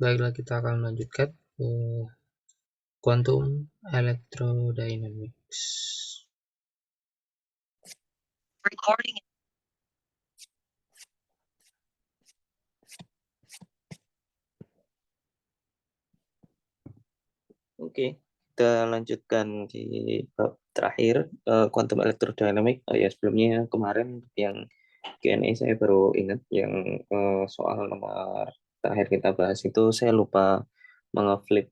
Baiklah, kita akan melanjutkan ke quantum electrodynamics. Recording. Oke, kita lanjutkan di bab terakhir, quantum electrodynamic. Ya, sebelumnya kemarin yang Q&A saya baru ingat yang soal nomor terakhir kita bahas itu saya lupa mengeflip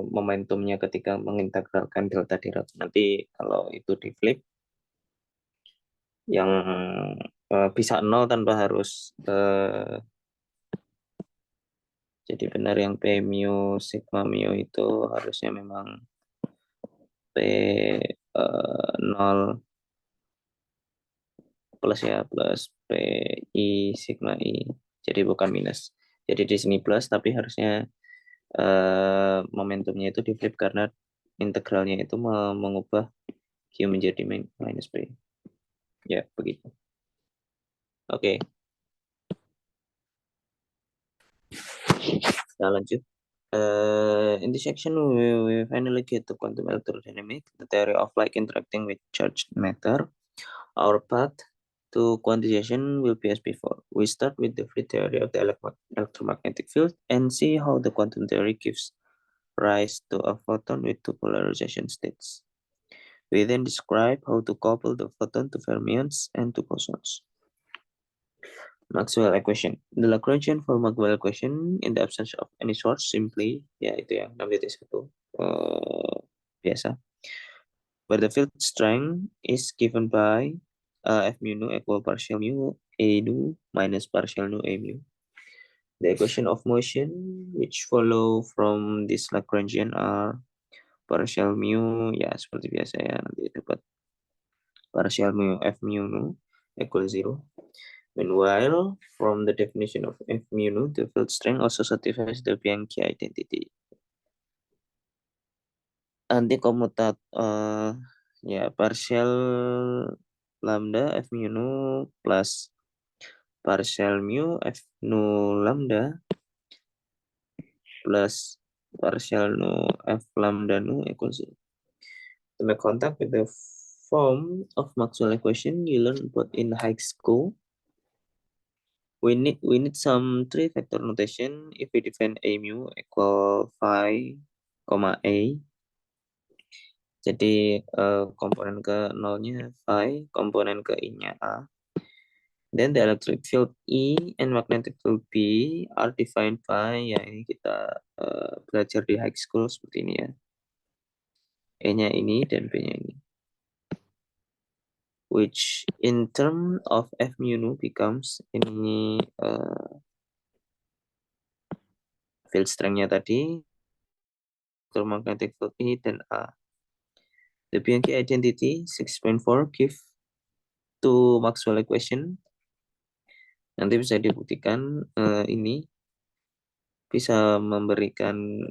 momentumnya ketika mengintegralkan delta Dirac. Nanti kalau itu di flip yang bisa nol tanpa harus jadi benar yang P mu sigma mu itu harusnya memang P 0 plus ya, plus P I sigma I. Jadi bukan minus. Jadi di sini plus, tapi harusnya momentumnya itu di flip karena integralnya itu mengubah Q menjadi minus P. Ya, begitu. Oke. Kita lanjut. In this section, we finally get to quantum electrodynamics, the theory of light interacting with charged matter. Our path to quantization will be as before. We start with the free theory of the electromagnetic field and see how the quantum theory gives rise to a photon with two polarization states. We then describe how to couple the photon to fermions and to bosons. Maxwell equation. The Lagrangian for Maxwell equation in the absence of any source simply, ya itu yang 6.1 biasa. Where the field strength is given by F mu nu equal partial mu A nu minus partial nu A mu. The equation of motion which follow from this Lagrangian are partial mu, ya seperti biasa ya, nanti dapat partial mu F mu nu equal 0. Meanwhile, from the definition of F mu nu, the field strength also satisfies the Bianchi identity. Nanti komutat ya partial lambda F mu nu plus partial mu F nu lambda plus partial nu F lambda nu equals 0. To make contact with the form of Maxwell equation you learn about in high school, we need some three vector notation if we define A mu equal phi, A. Jadi komponen ke nolnya phi, komponen ke I-nya A. Then the electric field E and magnetic field B are defined by, ya ini kita belajar di high school seperti ini ya. E-nya ini dan B-nya ini. Which in term of F mu nu becomes ini field strength-nya tadi, magnetic field E dan A. The Bianchi identity 6.4 give to Maxwell equation. Nanti bisa dibuktikan ini bisa memberikan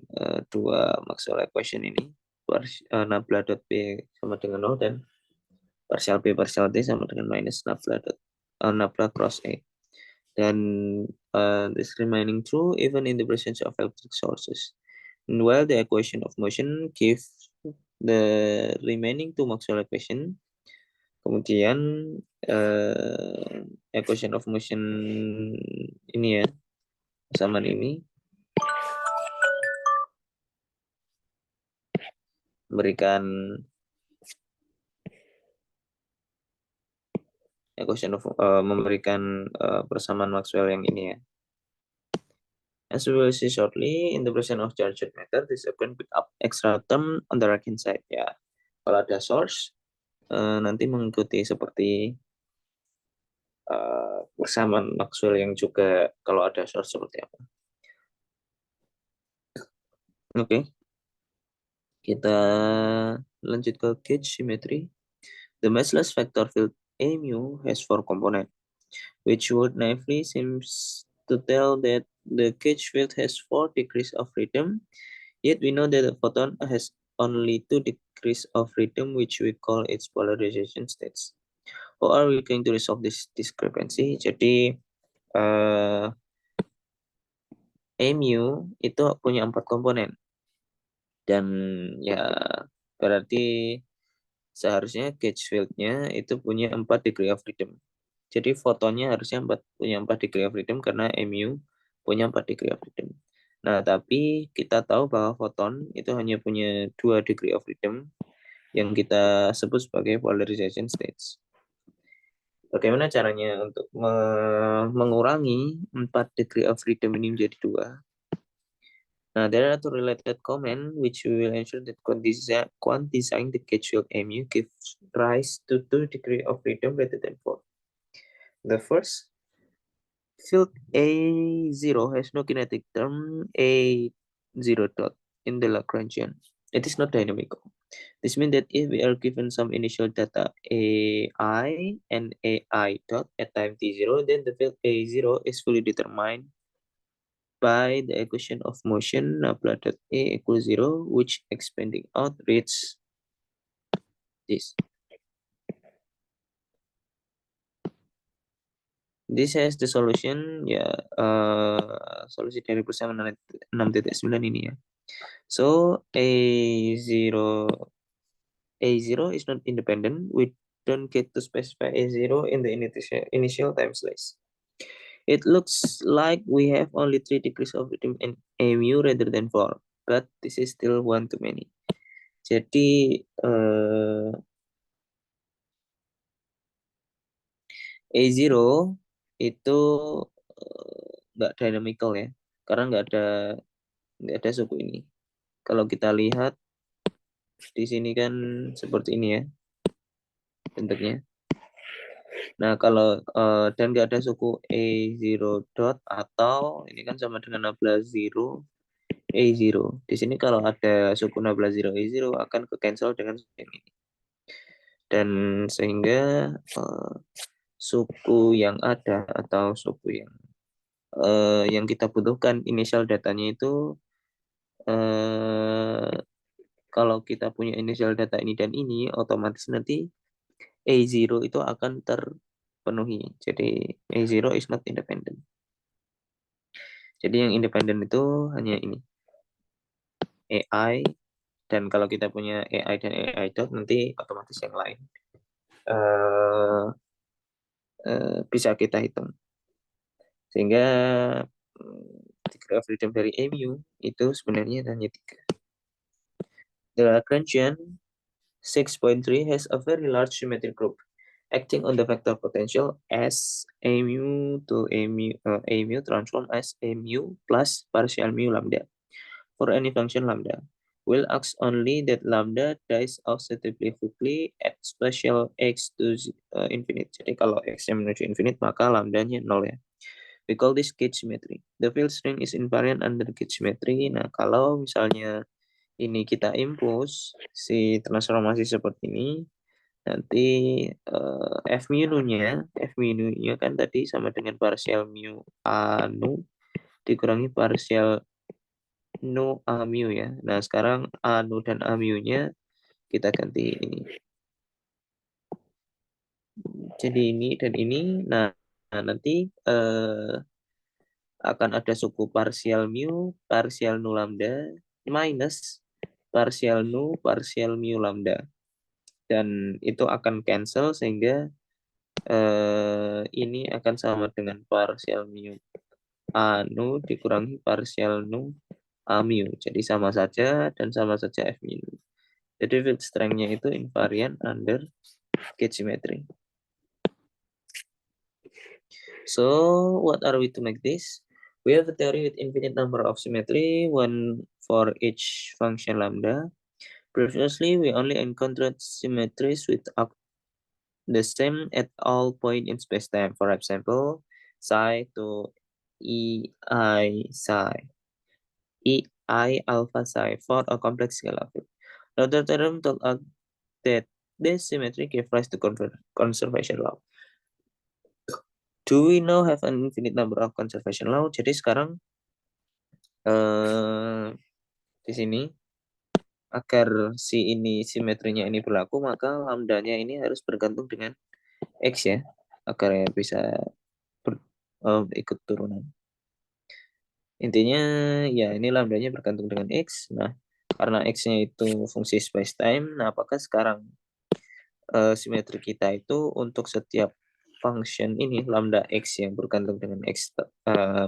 dua Maxwell equation ini. Nabla dot B sama dengan 0 dan partial B partial D sama dengan minus nabla cross A. Dan this remaining true even in the presence of electric sources. And while the equation of motion gives the remaining two Maxwell equation, kemudian equation of motion ini ya, persamaan ini memberikan persamaan Maxwell yang ini ya. As we will see shortly, in the presence of charged matter, this can pick up extra term on the right hand side ya. Kalau ada source, nanti mengikuti seperti persamaan Maxwell yang juga kalau ada source seperti apa. Oke. Kita lanjut ke gauge symmetry. The massless vector field A mu has 4 components, which would naively seems to tell that the gauge field has 4 degrees of freedom, yet we know that the photon has only 2 degrees of freedom, which we call its polarization states. How are we going to resolve this discrepancy? Jadi mu itu punya 4 komponen. Dan ya berarti seharusnya gauge field-nya itu punya 4 degree of freedom. Jadi fotonnya harusnya punya 4 degree of freedom karena mu punya 4 degree of freedom. Nah, tapi kita tahu bahwa foton itu hanya punya 2 degree of freedom yang kita sebut sebagai polarization states. Bagaimana caranya untuk mengurangi 4 degree of freedom ini menjadi 2? Now, there are two related comments which we will ensure that quantizing the gauge field mu gives rise to 2 degree of freedom rather than 4. The first, field A0 has no kinetic term A0 dot in the Lagrangian. It is not dynamical. This means that if we are given some initial data AI and AI dot at time t0, then the field A0 is fully determined by the equation of motion nabla dot A equals 0, which expanding out reaches this. This has the solution, ya, solusi dari persamaan 6.9 ini ya. So A0 is not independent. We don't get to specify A0 in the initial time slice. It looks like we have only 3 degrees of freedom in mu rather than 4, but this is still one too many. Jadi A0 itu nggak dynamical ya, karena nggak ada suku ini. Kalau kita lihat di sini kan seperti ini ya bentuknya. Nah, kalau dan nggak ada suku A0 dot atau ini kan sama dengan nabla 0 A0. Di sini kalau ada suku nabla 0 A0 akan ke cancel dengan yang ini. Dan sehingga suku yang ada atau suku yang kita butuhkan initial datanya itu kalau kita punya initial data ini dan ini otomatis nanti A0 itu akan terpenuhi. Jadi A0 is not independent. Jadi yang independen itu hanya ini. AI, dan kalau kita punya AI dan AI dot nanti otomatis yang lain bisa kita hitung. Sehingga degree of freedom dari mu itu sebenarnya hanya 3. The Lagrangian 6.3 has a very large symmetric group acting on the vector potential as mu to mu transform as mu plus partial mu lambda for any function lambda will acts only that lambda dies oscillatively quickly at special x to infinite. Jadi kalau x yang menuju infinite maka lambdanya 0 ya. We call this gauge symmetry. The field strength is invariant under gauge symmetry. Nah, kalau misalnya ini kita impose si transformasi seperti ini, nanti F mu-nya kan tadi sama dengan partial mu A nu dikurangi partial nu A mu ya. Nah, sekarang A nu dan A mu-nya kita ganti ini. Jadi ini dan ini. Nah nanti akan ada suku partial mu, partial nu lambda, minus partial nu, partial mu lambda. Dan itu akan cancel sehingga ini akan sama dengan partial mu A nu dikurangi partial nu A mu. Jadi sama saja dan sama saja F mu. Jadi field strength-nya itu invariant under gauge symmetry. So what are we to make this? We have a theory with infinite number of symmetry, one for each function lambda. Previously, we only encountered symmetries with the same at all points in spacetime. For example, psi to EI psi, EI alpha psi for a complex scalar field. Another theorem told us that this symmetry gave rise to conservation law. Do we now have an infinite number of conservation law? Jadi sekarang di sini agar si ini simetrinya ini berlaku maka lambdanya ini harus bergantung dengan x ya agar bisa ikut turunan. Intinya ya ini lambdanya bergantung dengan X. Nah, karena X-nya itu fungsi spacetime, nah apakah sekarang simetri kita itu untuk setiap function ini lambda X yang bergantung dengan X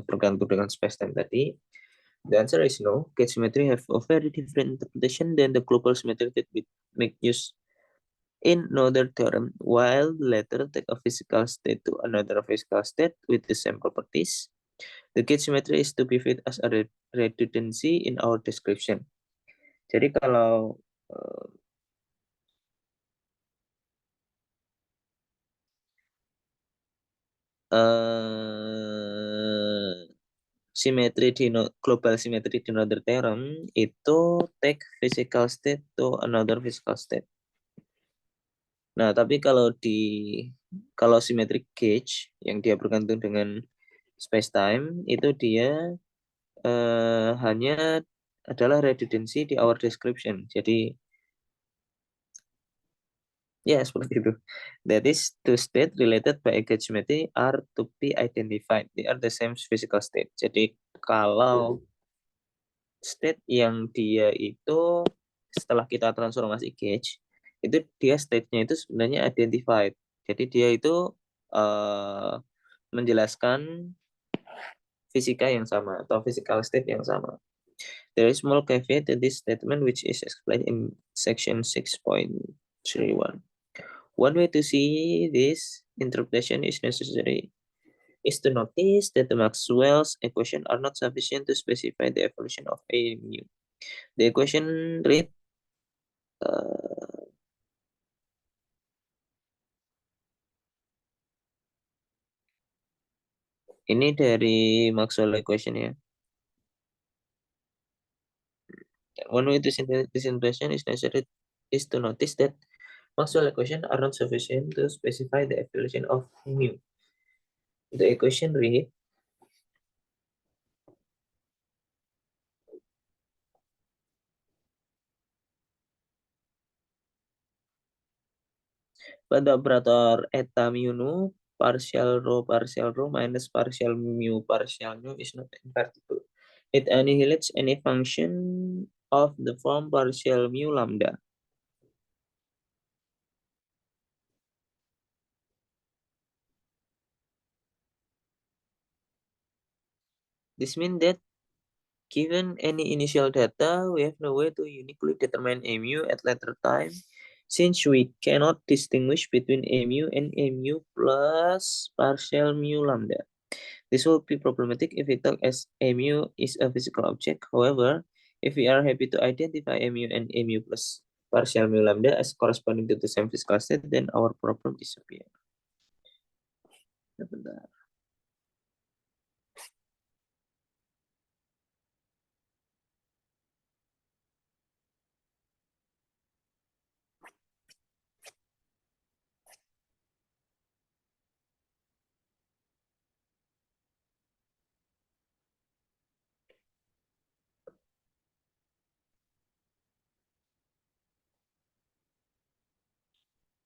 bergantung dengan spacetime tadi? The answer is no. Gauge symmetry have a very different interpretation than the global symmetry that we make use in another theorem, while the latter take a physical state to another physical state with the same properties. The gauge symmetry is to be viewed as a redundancy in our description. Jadi kalau simetri di global symmetry di another theorem itu take physical state to another physical state. Nah, tapi kalau symmetric gauge yang dia bergantung dengan space time itu dia hanya adalah redundancy di our description. Jadi ya seperti itu. That is, two state related by a gauge symmetry are to be identified. They are the same physical state. Jadi kalau state yang dia itu setelah kita transformasi gauge itu dia state-nya itu sebenarnya identified. Jadi dia itu menjelaskan fisika yang sama atau physical state yang sama. There is small caveat to this statement which is explained in section 6.31. One way to see this interpretation is necessary is to notice that the Maxwell's equations are not sufficient to specify the evolution of A mu. The equation read ini dari Maxwell equation ya. One way to see this interpretation is necessary is to notice that Maxwell equations are not sufficient to specify the evolution of mu. The equation read pada operator eta mu nu partial rho minus partial mu is not invertible. It annihilates any function of the form partial mu lambda. This means that given any initial data, we have no way to uniquely determine mu at later time, since we cannot distinguish between mu and mu plus partial mu lambda. This will be problematic if we talk as mu is a physical object. However, if we are happy to identify mu and mu plus partial mu lambda as corresponding to the same physical state, then our problem disappear. Bentar.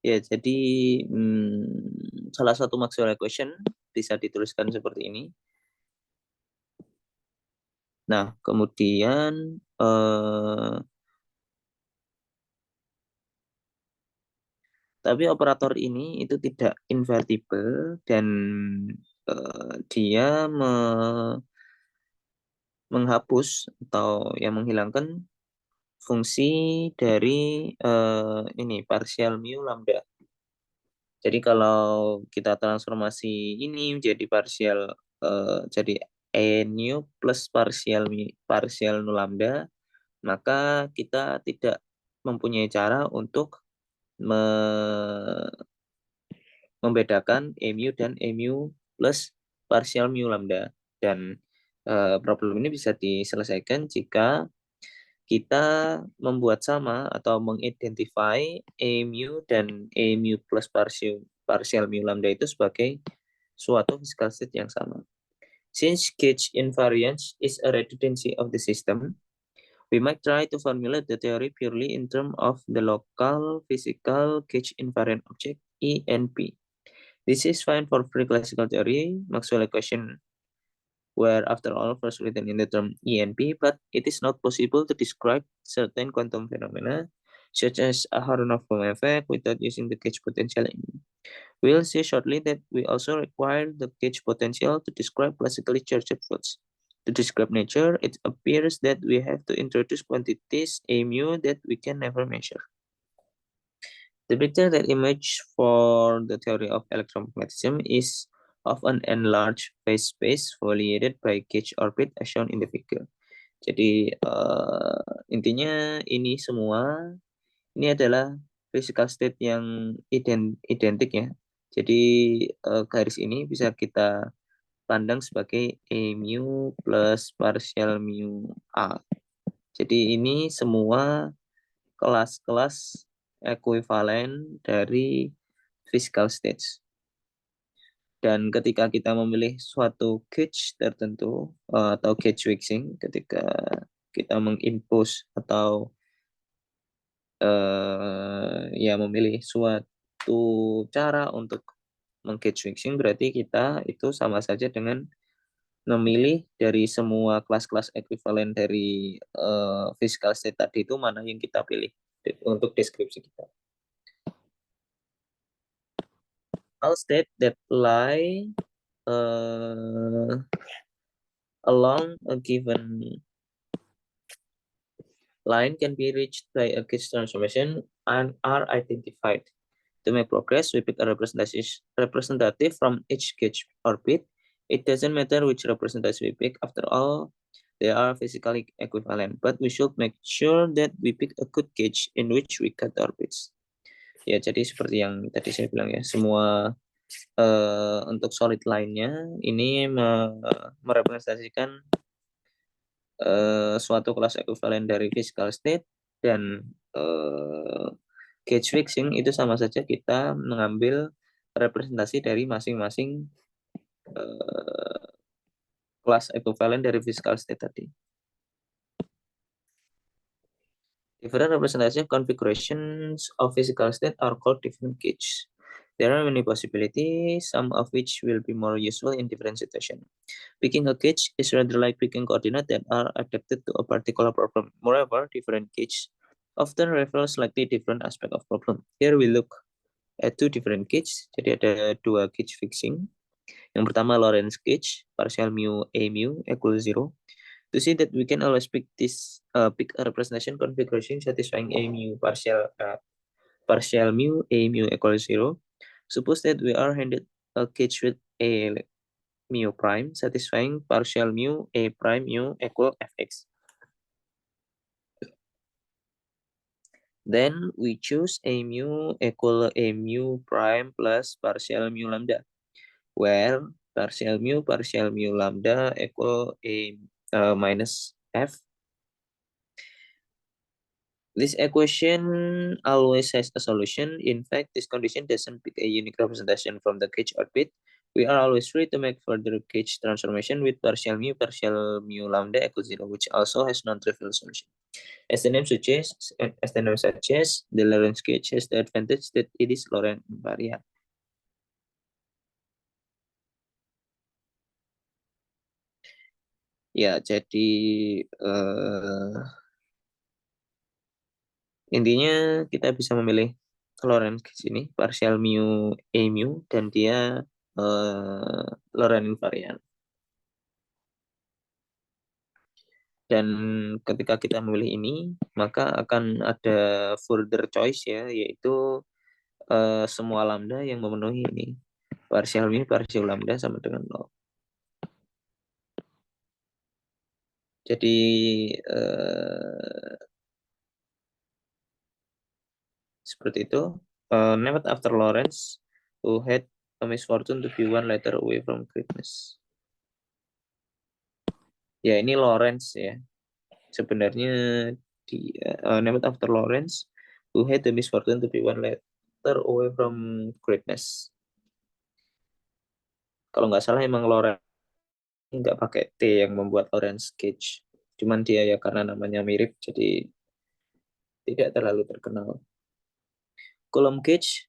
Ya, jadi salah satu Maxwell equation bisa dituliskan seperti ini. Nah, kemudian tapi operator ini itu tidak invertible dan dia menghapus atau yang menghilangkan fungsi dari ini partial mu lambda. Jadi kalau kita transformasi ini menjadi partial jadi e nu plus partial nu lambda, maka kita tidak mempunyai cara untuk membedakan mu dan mu plus partial mu lambda. Dan problem ini bisa diselesaikan jika kita membuat sama atau mengidentify mu dan mu plus partial mu lambda itu sebagai suatu physical state yang sama. Since gauge invariance is a redundancy of the system, we might try to formulate the theory purely in terms of the local physical gauge invariant object E and P. This is fine for free classical theory. Maxwell equation where after all first written in the term ENP, but it is not possible to describe certain quantum phenomena, such as a Aharonov-Bohm effect, without using the gauge potential. We'll see shortly that we also require the gauge potential to describe classically charged fluids. To describe nature, it appears that we have to introduce quantities A mu that we can never measure. The picture that emerged for the theory of electromagnetism is of an enlarged phase space foliated by gauge orbit as shown in the figure. Jadi intinya ini adalah physical state yang identik ya. Jadi garis ini bisa kita pandang sebagai E mu plus partial mu A. Jadi ini semua kelas-kelas ekuivalen dari physical states. Dan ketika kita memilih suatu gauge tertentu atau gauge fixing, ketika kita mengimpose atau ya memilih suatu cara untuk meng-gauge fixing, berarti kita itu sama saja dengan memilih dari semua kelas-kelas ekuivalen dari physical state tadi itu mana yang kita pilih untuk deskripsi kita. All state that lie along a given line can be reached by a gauge transformation and are identified. To make progress, we pick a representative from each gauge orbit. It doesn't matter which representative we pick. After all, they are physically equivalent. But we should make sure that we pick a good gauge in which we cut orbits. Ya, jadi seperti yang tadi saya bilang ya, semua untuk solid line-nya ini merepresentasikan suatu kelas ekuivalen dari physical state, dan gauge fixing itu sama saja kita mengambil representasi dari masing-masing kelas ekuivalen dari physical state tadi. Different representation configurations of physical state are called different gauges. There are many possibilities, some of which will be more useful in different situations. Picking a gauge is rather like picking coordinates that are adapted to a particular problem. Moreover, different gauges often reveal slightly different aspect of problem. Here we look at two different gauges. Jadi ada dua gauge fixing. Yang pertama Lorentz gauge, partial mu A mu equal 0. To see that we can always pick a representation configuration satisfying A mu partial mu A mu equal 0. Suppose that we are handed a gauge with A mu prime satisfying partial mu A prime mu equal fx. Then we choose A mu equal A mu prime plus partial mu lambda, where partial mu lambda equal A minus f. This equation always has a solution. In fact, this condition doesn't pick a unique representation from the gauge orbit. We are always free to make further gauge transformation with partial mu lambda equals 0, which also has non-trivial solution. As the name suggests, the Lorentz gauge has the advantage that it is Lorentz invariant. Ya, jadi intinya kita bisa memilih Lorentz gauge ini partial mu A mu, dan dia Lorentz invariant. Dan ketika kita memilih ini, maka akan ada further choice ya, yaitu semua lambda yang memenuhi ini. Partial mu partial lambda sama dengan 0. Jadi seperti itu. Named after Lorentz, who had a misfortune to be one letter away from greatness. Ya, ini Lorentz ya. Sebenarnya named after Lorentz, who had the misfortune to be one letter away from greatness. Kalau nggak salah emang Lorentz nggak pakai T yang membuat Lorentz gauge. Cuman dia ya karena namanya mirip, jadi tidak terlalu terkenal. Coulomb gauge,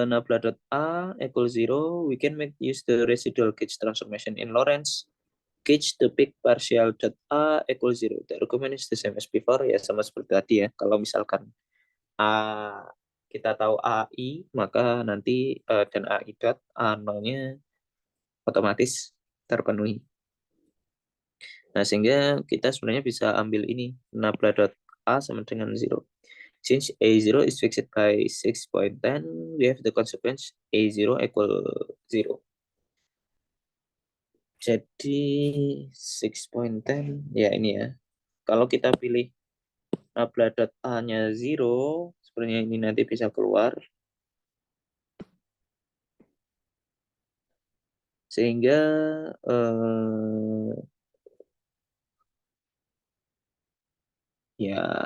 nabla.a equal 0, we can make use the residual gauge transformation in Lorentz Gauge the peak partial dot A equals 0. The argument is the same as before, ya sama seperti tadi ya. Kalau misalkan A kita tahu AI, maka nanti dan AI dot A0-nya otomatis terpenuhi. Nah, sehingga kita sebenarnya bisa ambil ini, nabla dot A sama dengan 0. Since A0 is fixed by 6.10, we have the consequence A0 equal 0. Jadi 6.10 ya ini ya. Kalau kita pilih nabla dot A-nya 0, sebenarnya ini nanti bisa keluar. Sehingga ya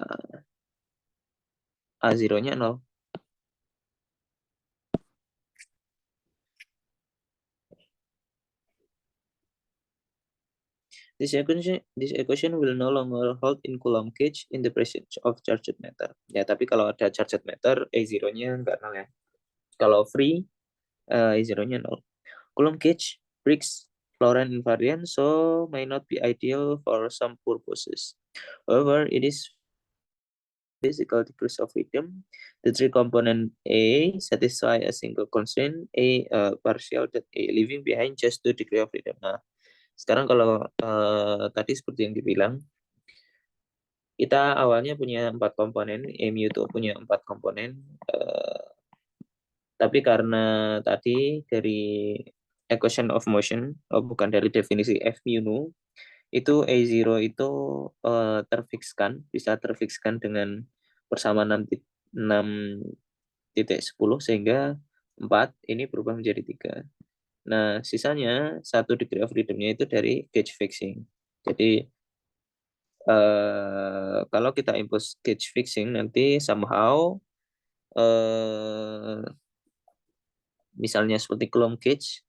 A0-nya 0. This equation will no longer hold in Coulomb gauge in the presence of charged matter. Ya, tapi kalau ada charged matter, A0-nya enggak 0 ya. Kalau free, A0-nya 0. Coulomb gauge breaks Laurent invariant, so may not be ideal for some purposes. However, it is physical degrees of freedom. The three component A satisfy a single constraint A partial that A, leaving behind just 2 degree of freedom. Nah, sekarang kalau tadi seperti yang dibilang, kita awalnya punya 4 komponen, mu itu punya 4 komponen, tapi karena tadi dari equation of motion, bukan dari definisi F mu nu, itu A0 itu bisa terfikskan dengan persamaan 6.10 sehingga 4 ini berubah menjadi 3. Nah, sisanya 1 degree of freedom-nya itu dari gauge fixing. Jadi kalau kita impose gauge fixing nanti somehow misalnya seperti Coulomb gauge,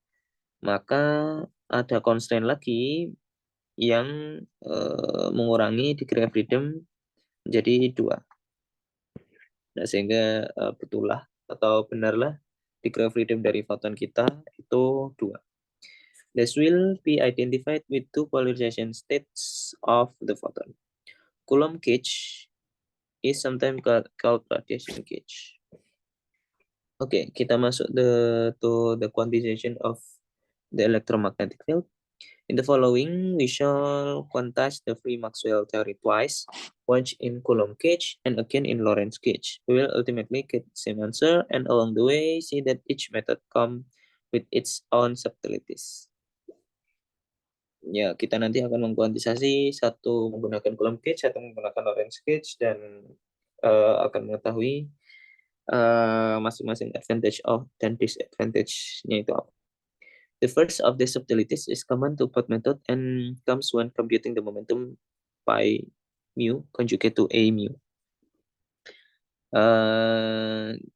maka ada constraint lagi yang mengurangi degree of freedom menjadi 2. Nah, sehingga betullah atau benarlah degree of freedom dari foton kita itu 2. This will be identified with 2 polarization states of the photon. Coulomb gauge is sometimes called radiation gauge. Oke, kita masuk to the quantization of the electromagnetic field. In the following, we shall quantize the free Maxwell theory twice, once in Coulomb gauge and again in Lorentz gauge. We will ultimately get the same answer, and along the way, see that each method comes with its own subtleties. Ya, kita nanti akan mengkuantisasi satu menggunakan Coulomb gauge atau menggunakan Lorentz gauge dan akan mengetahui masing-masing advantage dan disadvantage-nya itu apa. The first of the subtleties is common to both method and comes when computing the momentum pi mu conjugate to A mu.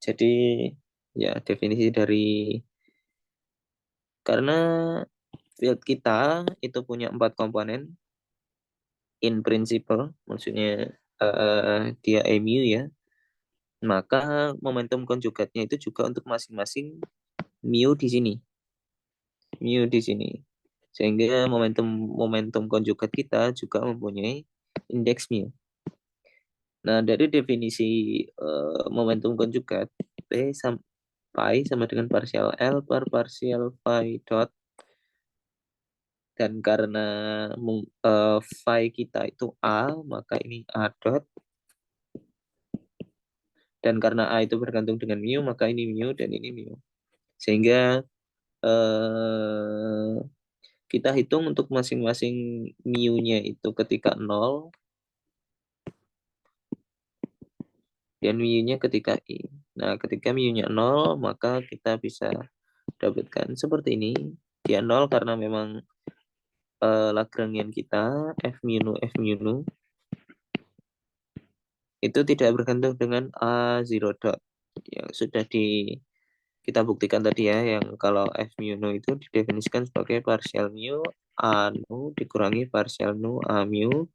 Jadi ya definisi dari karena field kita itu punya 4 komponen in principle, maksudnya dia A mu ya, maka momentum konjugatnya itu juga untuk masing-masing mu di sini. Sehingga momentum konjugat kita juga mempunyai indeks mu. Nah, dari definisi momentum konjugat, P sama dengan partial L per partial phi dot. Dan karena phi kita itu A, maka ini A dot. Dan karena A itu bergantung dengan mu, maka ini mu dan ini mu. Sehingga kita hitung untuk masing-masing mu-nya itu ketika 0 dan mu-nya ketika I. Nah, ketika mu-nya 0, maka kita bisa dapatkan seperti ini. Dia 0 karena memang Lagrangian kita, F mu nu, itu tidak bergantung dengan A0 dot. Yang sudah kita buktikan tadi ya, yang kalau F mu nu itu didefinisikan sebagai partial mu A nu dikurangi partial nu A mu,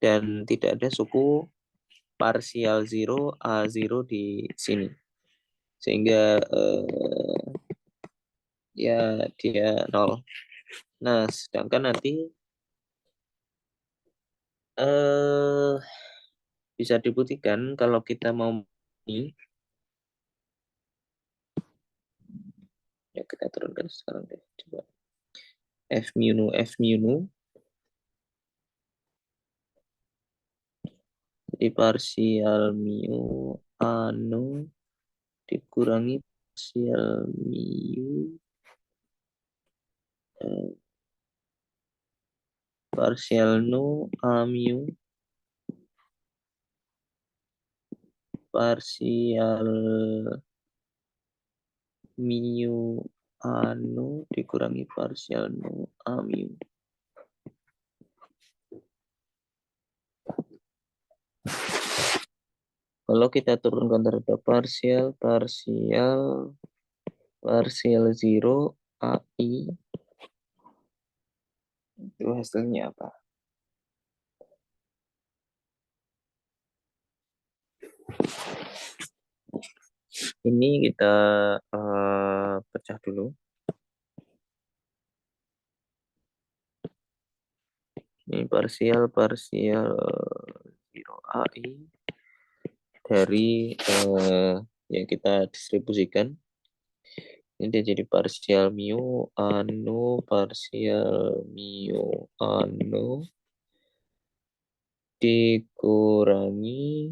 dan tidak ada suku partial 0 A0 di sini. Sehingga ya dia 0. Nah, sedangkan nanti eh bisa dibuktikan kalau kita mau ini, ya kita turunkan sekarang deh. Coba F mu nu F mu nu. Jadi parsial mu anu dikurangi parsial mu eh, parsial nu a mu parsial mu anu dikurangi parsial nu a mu. Kalau kita turunkan terhadap parsial 0 AI, itu hasilnya apa? Ini kita pecah dulu. Ini parsial 0 AI dari yang kita distribusikan. Ini dia jadi parsial mu anu parsial mu anu dikurangi,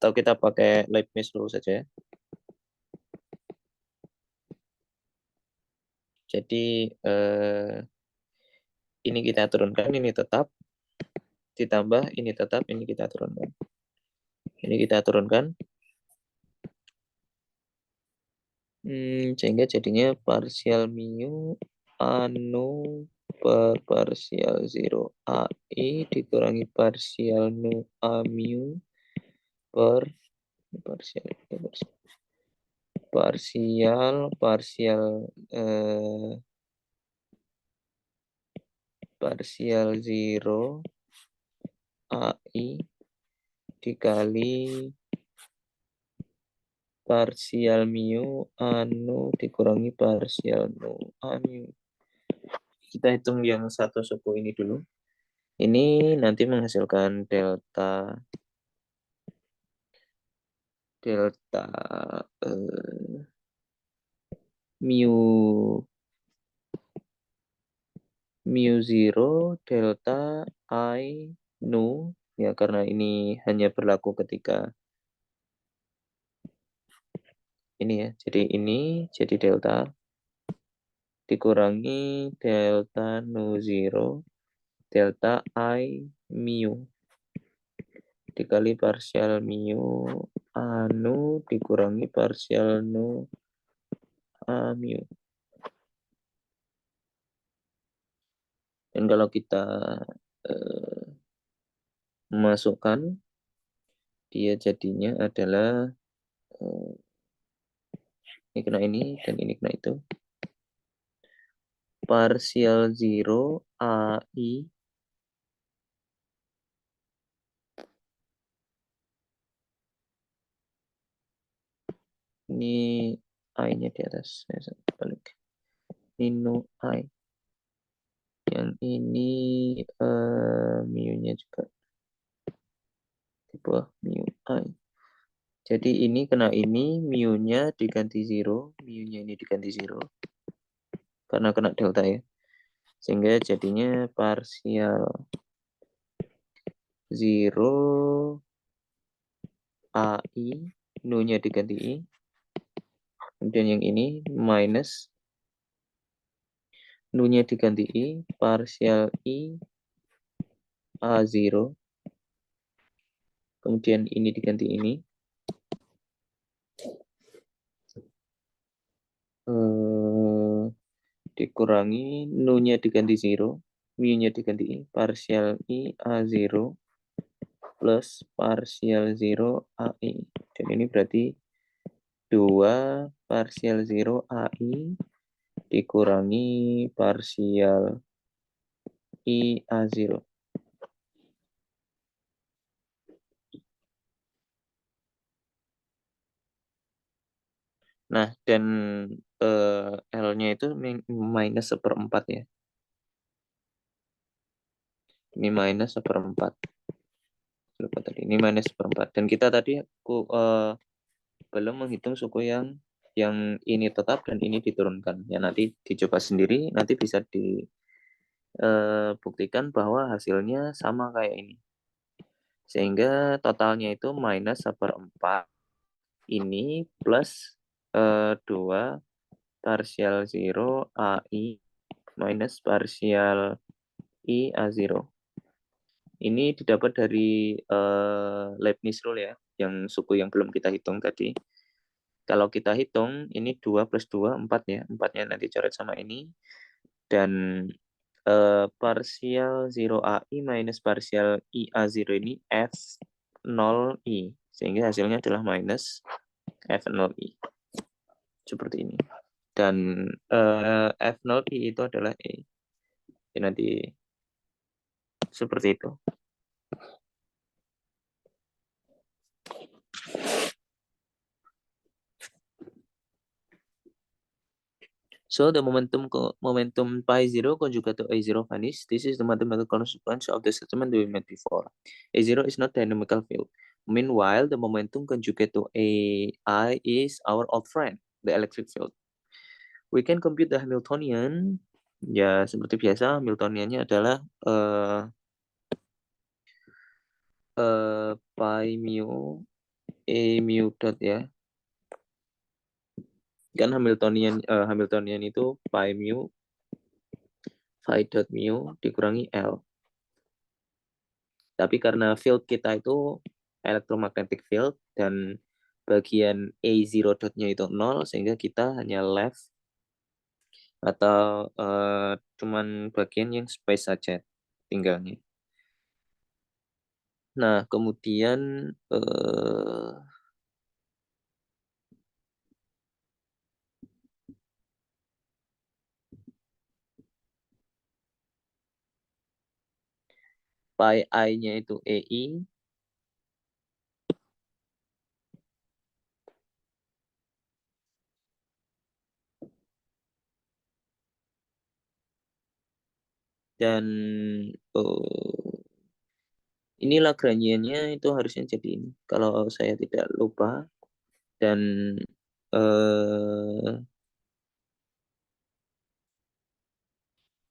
atau kita pakai Leibniz dulu saja ya. Jadi ini kita turunkan, ini tetap, ditambah ini tetap, ini kita turunkan. Ini kita turunkan. Sehingga jadinya parsial mu anu per parsial 0 AI dikurangi parsial nu A mu per parsial parsial 0 AI dikali parsial mu anu dikurangi parsial nu A mu. Kita hitung yang satu suku ini dulu. Ini nanti menghasilkan delta mu 0 delta I nu, ya karena ini hanya berlaku ketika ini ya. Jadi ini jadi delta dikurangi delta nu 0 delta I mu dikali parsial mu anu dikurangi parsial nu A mu. Dan kalau kita masukkan, dia jadinya adalah ini kena ini dan ini kena itu. Parsial 0 AI ini I-nya di atas, saya balik. Ini nu I. Yang ini mu-nya juga di bawah mu I. Jadi ini kena ini, mu-nya diganti 0, mu-nya ini diganti 0. Karena kena delta ya. Sehingga jadinya parsial 0 AI, nu-nya diganti I. Kemudian yang ini minus, nu-nya diganti I, parsial I A0. Kemudian ini diganti ini. Dikurangi, nu-nya diganti 0, mu-nya diganti I, parsial I A0 plus parsial 0 AI. Dan ini berarti 2 parsial 0 AI dikurangi parsial I A0. Nah, dan L-nya itu minus 1/4 ya. Ini minus seperempat. Lupa tadi. Ini minus seperempat. Dan kita tadi belum menghitung suku yang ini tetap dan ini diturunkan. Ya nanti dicoba sendiri, nanti bisa dibuktikan bahwa hasilnya sama kayak ini. Sehingga totalnya itu minus seperempat ini plus 2 partial 0 AI minus partial I A0. Ini didapat dari Leibniz rule ya, yang suku yang belum kita hitung tadi. Kalau kita hitung, ini 2 plus 2, 4 ya. 4-nya nanti coret sama ini. Dan partial 0 AI minus partial I A0 ini F0I. Sehingga hasilnya adalah minus F0I. Seperti ini. Dan F0I itu adalah E. Jadi nanti seperti itu. So the momentum pi 0 conjugate to A0 vanish. This is the mathematical consequence of the statement we made before. A0 is not dynamical field. Meanwhile, the momentum conjugate to AI is our old friend, the electric field. We can compute the Hamiltonian. Ya, seperti biasa, Hamiltoniannya adalah pi mu A mu dot ya. Kan Hamiltonian itu pi mu phi dot mu dikurangi L. Tapi karena field kita itu electromagnetic field dan bagian A0 dotnya itu 0 sehingga kita hanya left atau cuman bagian yang space saja tinggalnya. Nah, kemudian pi I-nya itu EI dan ini Lagrangiannya itu harusnya jadi ini kalau saya tidak lupa dan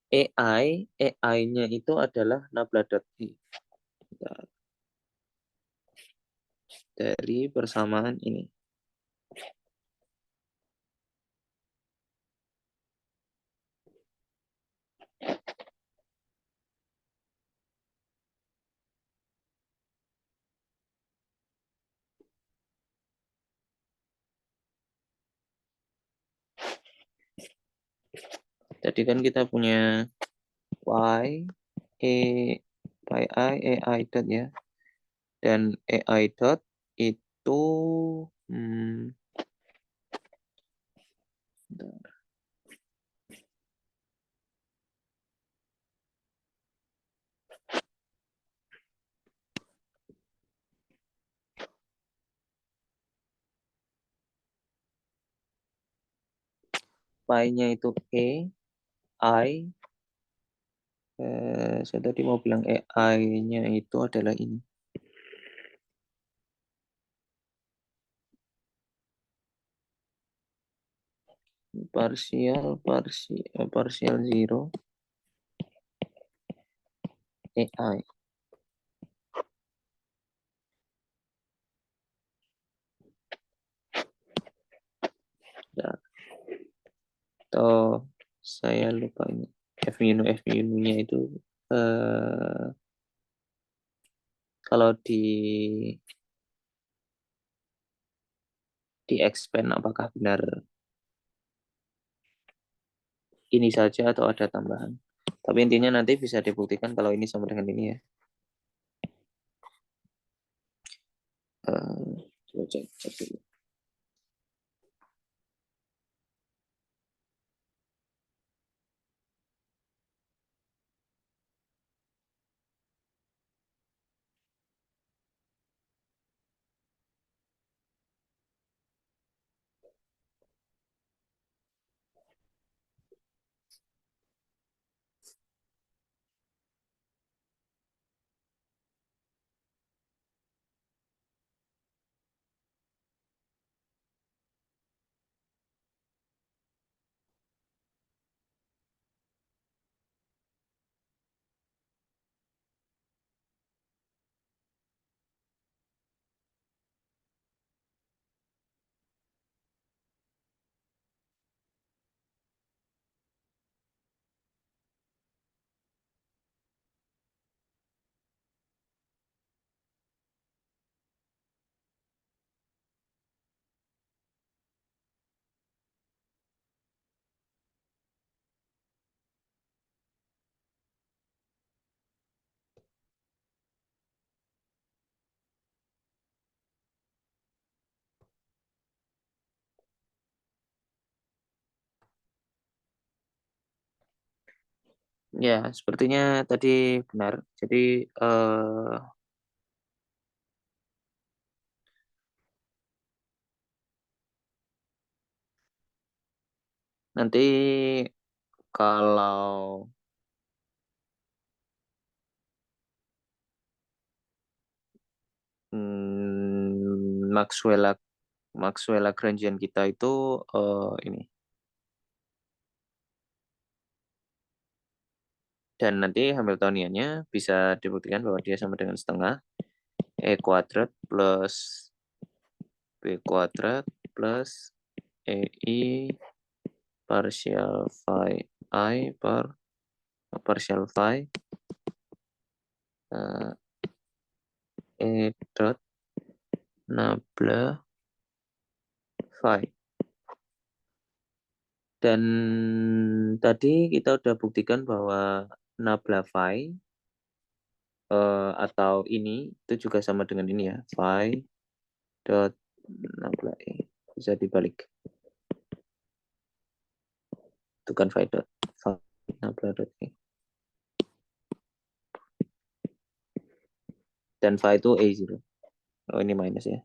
AI-nya itu adalah nabla.i dari persamaan ini. Tadi kan kita punya y e pi I ai dot ya, dan ai dot itu pi-nya itu I saya tadi mau bilang AI-nya itu adalah ini. Partial 0 AI. Ya, atau saya lupa ini. F-nya itu kalau di expand apakah benar ini saja atau ada tambahan. Tapi intinya nanti bisa dibuktikan kalau ini sama dengan ini ya. Coba cek dulu. Ya, sepertinya tadi benar. Jadi nanti kalau Maxwell Lagrangian kita itu ini. Dan nanti Hamiltoniannya bisa dibuktikan bahwa dia sama dengan setengah E kuadrat plus B kuadrat plus EI partial phi I per partial phi E dot nabla phi. Dan tadi kita udah buktikan bahwa nabla phi atau ini itu juga sama dengan ini ya, phi dot nabla E. Bisa dibalik. Itu kan phi dot phi nabla dot E. Dan phi itu A0. Oh, ini minus ya.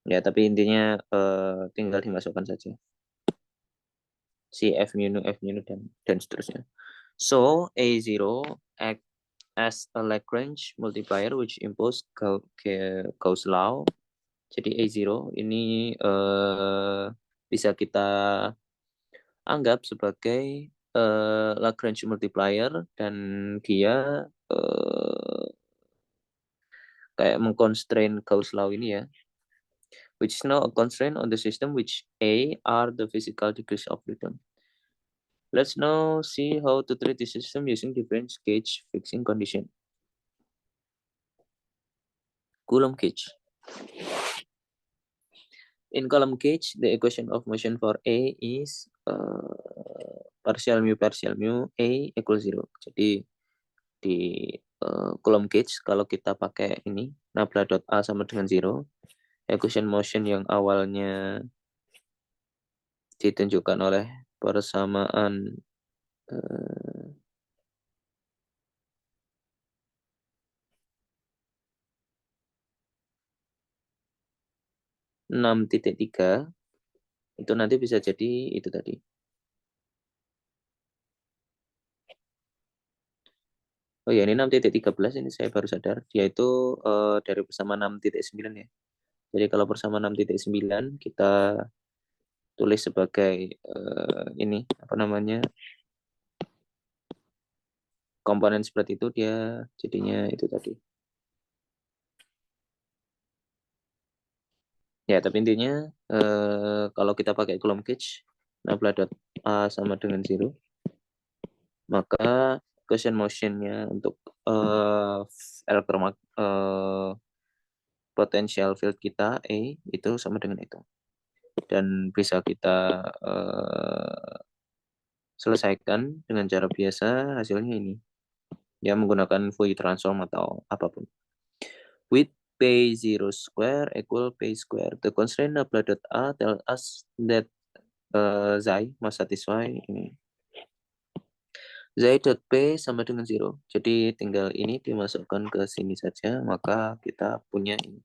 Ya, tapi intinya tinggal dimasukkan saja. Si F mu dan seterusnya. So, A0 act as a Lagrange multiplier which impose Gauss law. Jadi A0 ini bisa kita anggap sebagai Lagrange multiplier dan dia kayak mengconstrain Gauss law ini ya, which is now a constraint on the system which A are the physical degrees of freedom. Let's now see how to treat the system using different gauge fixing condition. Coulomb gauge. In Coulomb gauge, the equation of motion for A is partial mu A equals 0. Jadi di Coulomb gauge kalau kita pakai ini nabla dot A sama dengan 0, equation motion yang awalnya ditunjukkan oleh persamaan 6.3 itu nanti bisa jadi itu tadi. Oh ya, ini 6.13 ini saya baru sadar. Dia itu dari persamaan 6.9 ya. Jadi kalau persamaan 6.9 kita tulis sebagai ini apa namanya komponen seperti itu, dia jadinya itu tadi. Ya, tapi intinya kalau kita pakai Coulomb gauge, nabla dot A sama dengan 0, maka Gaussian motion-nya untuk potential field kita E itu sama dengan itu. Dan bisa kita selesaikan dengan cara biasa, hasilnya ini. Ya, menggunakan Fourier transform atau apapun. With P0 square equal P square. The constraint nabla dot A tell us that Xi must satisfy ini. Xi dot P sama dengan 0. Jadi tinggal ini dimasukkan ke sini saja, maka kita punya ini.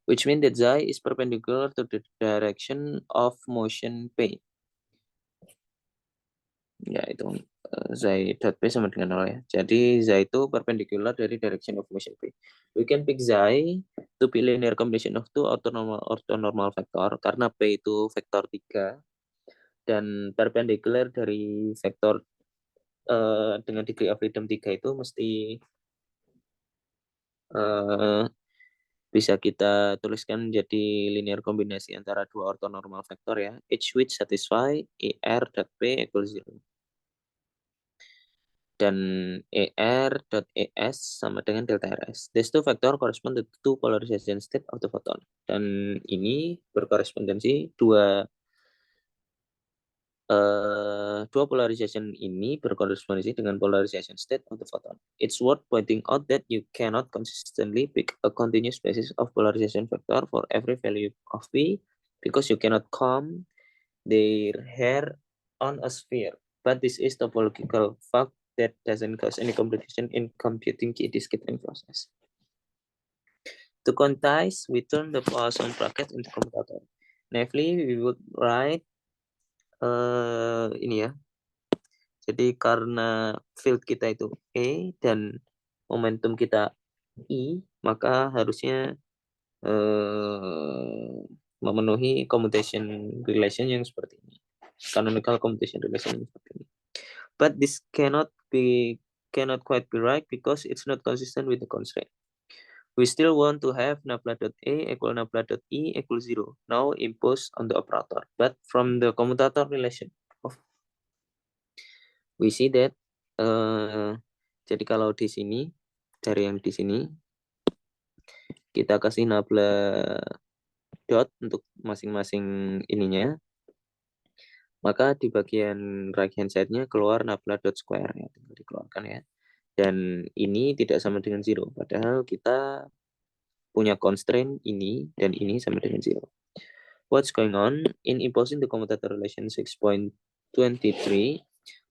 Which means that Xi is perpendicular to the direction of motion P. Ya, itu Xi dot P sama dengan 0 ya. Jadi Xi itu perpendicular dari direction of motion P. We can pick Xi to be linear combination of two orthonormal vector karena P itu vektor 3 dan perpendicular dari vektor dengan degree of freedom 3 itu mesti bisa kita tuliskan jadi linear kombinasi antara dua orthonormal vektor ya, each which satisfy ER.P equals 0. Dan ER.ES sama dengan delta RS. These two vector correspond to two polarization state of the photon. Dan ini berkorespondensi dua polarization ini berkorespondensi dengan polarization state of the photon. It's worth pointing out that you cannot consistently pick a continuous basis of polarization vector for every value of P because you cannot come their hair on a sphere. But this is topological fact that doesn't cause any complication in computing the scattering process. To quantize, we turn the Poisson bracket into commutator. Naively, we would write ini ya. Jadi karena field kita itu E dan momentum kita I, maka harusnya memenuhi commutation relation yang seperti ini. Canonical commutation relation yang seperti ini. But this cannot quite be right because it's not consistent with the constraint. We still want to have nabla.a equal nabla.i equal 0. Now impose on the operator. But from the commutator relation, we see that jadi kalau di sini, dari yang di sini, kita kasih nabla dot untuk masing-masing ininya, maka di bagian right hand side-nya keluar nabla dot square ya, tinggal dikeluarkan ya. Dan ini tidak sama dengan 0, padahal kita punya constraint ini dan ini sama dengan 0. What's going on? In imposing the commutator relation 6.23,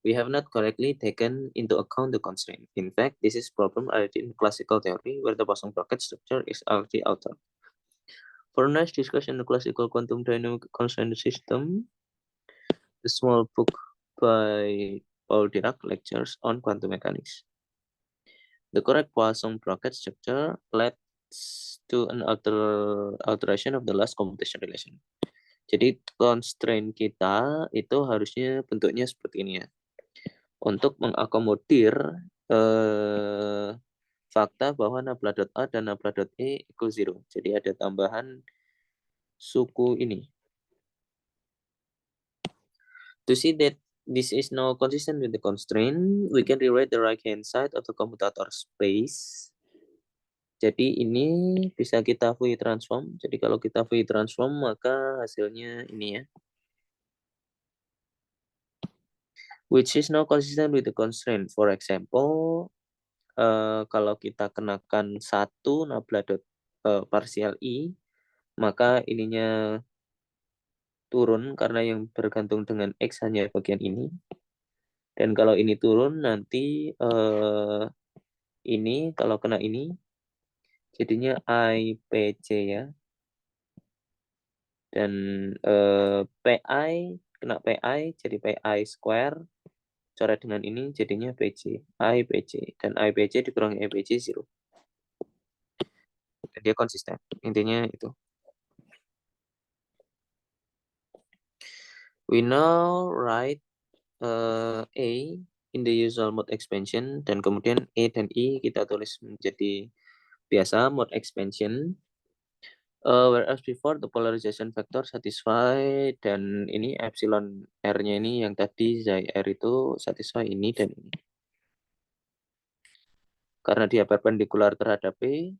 we have not correctly taken into account the constraint. In fact, this is problem already in classical theory where the Poisson bracket structure is already altered. For next discussion the classical quantum dynamic constraint system, the small book by Paul Dirac lectures on quantum mechanics. The correct Poisson bracket structure leads to an alteration of the last commutation relation. Jadi constraint kita itu harusnya bentuknya seperti ini ya. Untuk mengakomodir fakta bahwa nabla.a dan nabla.e equal 0. Jadi ada tambahan suku ini. To see that this is now consistent with the constraint, we can rewrite the right-hand side of the commutator space. Jadi ini bisa kita Fourier transform. Jadi kalau kita Fourier transform, maka hasilnya ini ya. Which is now consistent with the constraint. For example, kalau kita kenakan 1 nabla dot partial I, maka ininya turun karena yang bergantung dengan X hanya bagian ini. Dan kalau ini turun nanti ini kalau kena ini jadinya IPC ya. Dan PI kena PI jadi PI square. Coret dengan ini jadinya PC. IPC. Dan IPC dikurangi IPC 0. Dan dia konsisten. Intinya itu. We now write A in the usual mode expansion dan kemudian E dan I kita tulis menjadi biasa mode expansion. Whereas before the polarization vector satisfy dan ini epsilon R-nya ini yang tadi Xi R itu satisfy ini dan ini. Karena dia perpendikular terhadap P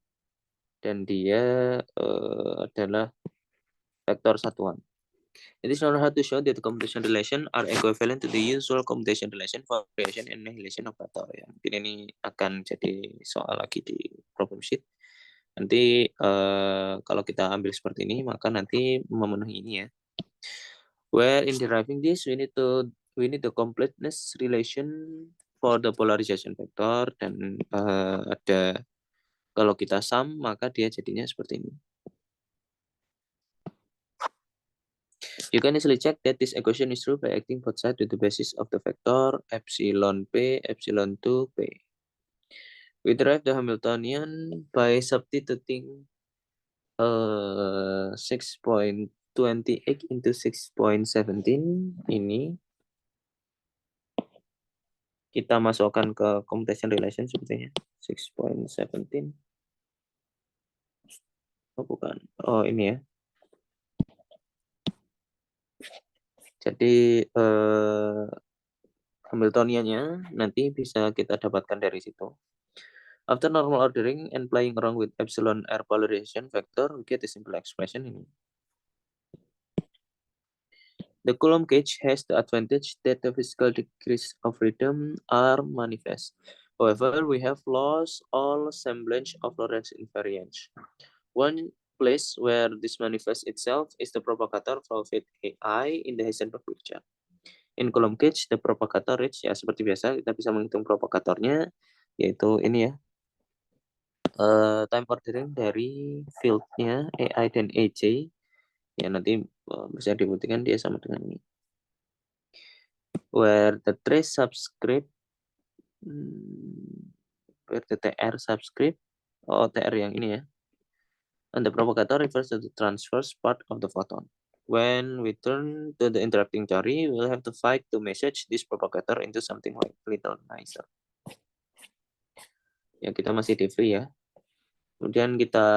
dan dia adalah vektor satuan. It is known how to show that the commutation relation are equivalent to the usual commutation relation for creation and annihilation operator. Ya, mungkin ini akan jadi soal lagi di problem sheet. Nanti kalau kita ambil seperti ini, maka nanti memenuhi ini ya. Where in deriving this, we need the completeness relation for the polarization vector dan ada kalau kita sum maka dia jadinya seperti ini. You can easily check that this equation is true by acting both sides to the basis of the vector epsilon p, epsilon 2 p. We derive the Hamiltonian by substituting 6.28 into 6.17 ini. Kita masukkan ke commutation relation sepertinya. 6.17. Oh bukan. Oh ini ya. Jadi Hamiltoniannya nanti bisa kita dapatkan dari situ. After normal ordering and playing around with epsilon r polarization vector, we get a simple expression ini. The Coulomb gauge has the advantage that the physical degrees of freedom are manifest. However, we have lost all semblance of Lorentz invariance. One place where this manifests itself is the propagator for fit AI in the Heisenberg picture. In column cage, the propagator reach, ya seperti biasa kita bisa menghitung propagatornya, yaitu ini ya, time ordering dari fieldnya AI dan AJ, ya nanti bisa dibuktikan dia sama dengan ini. Where the trace subscript, where the TR subscript, TR yang ini ya, and the propagator refers to the transverse part of the photon. When we turn to the interacting theory, we'll have to fight to message this propagator into something like little nicer. Ya, kita masih di free ya. Kemudian kita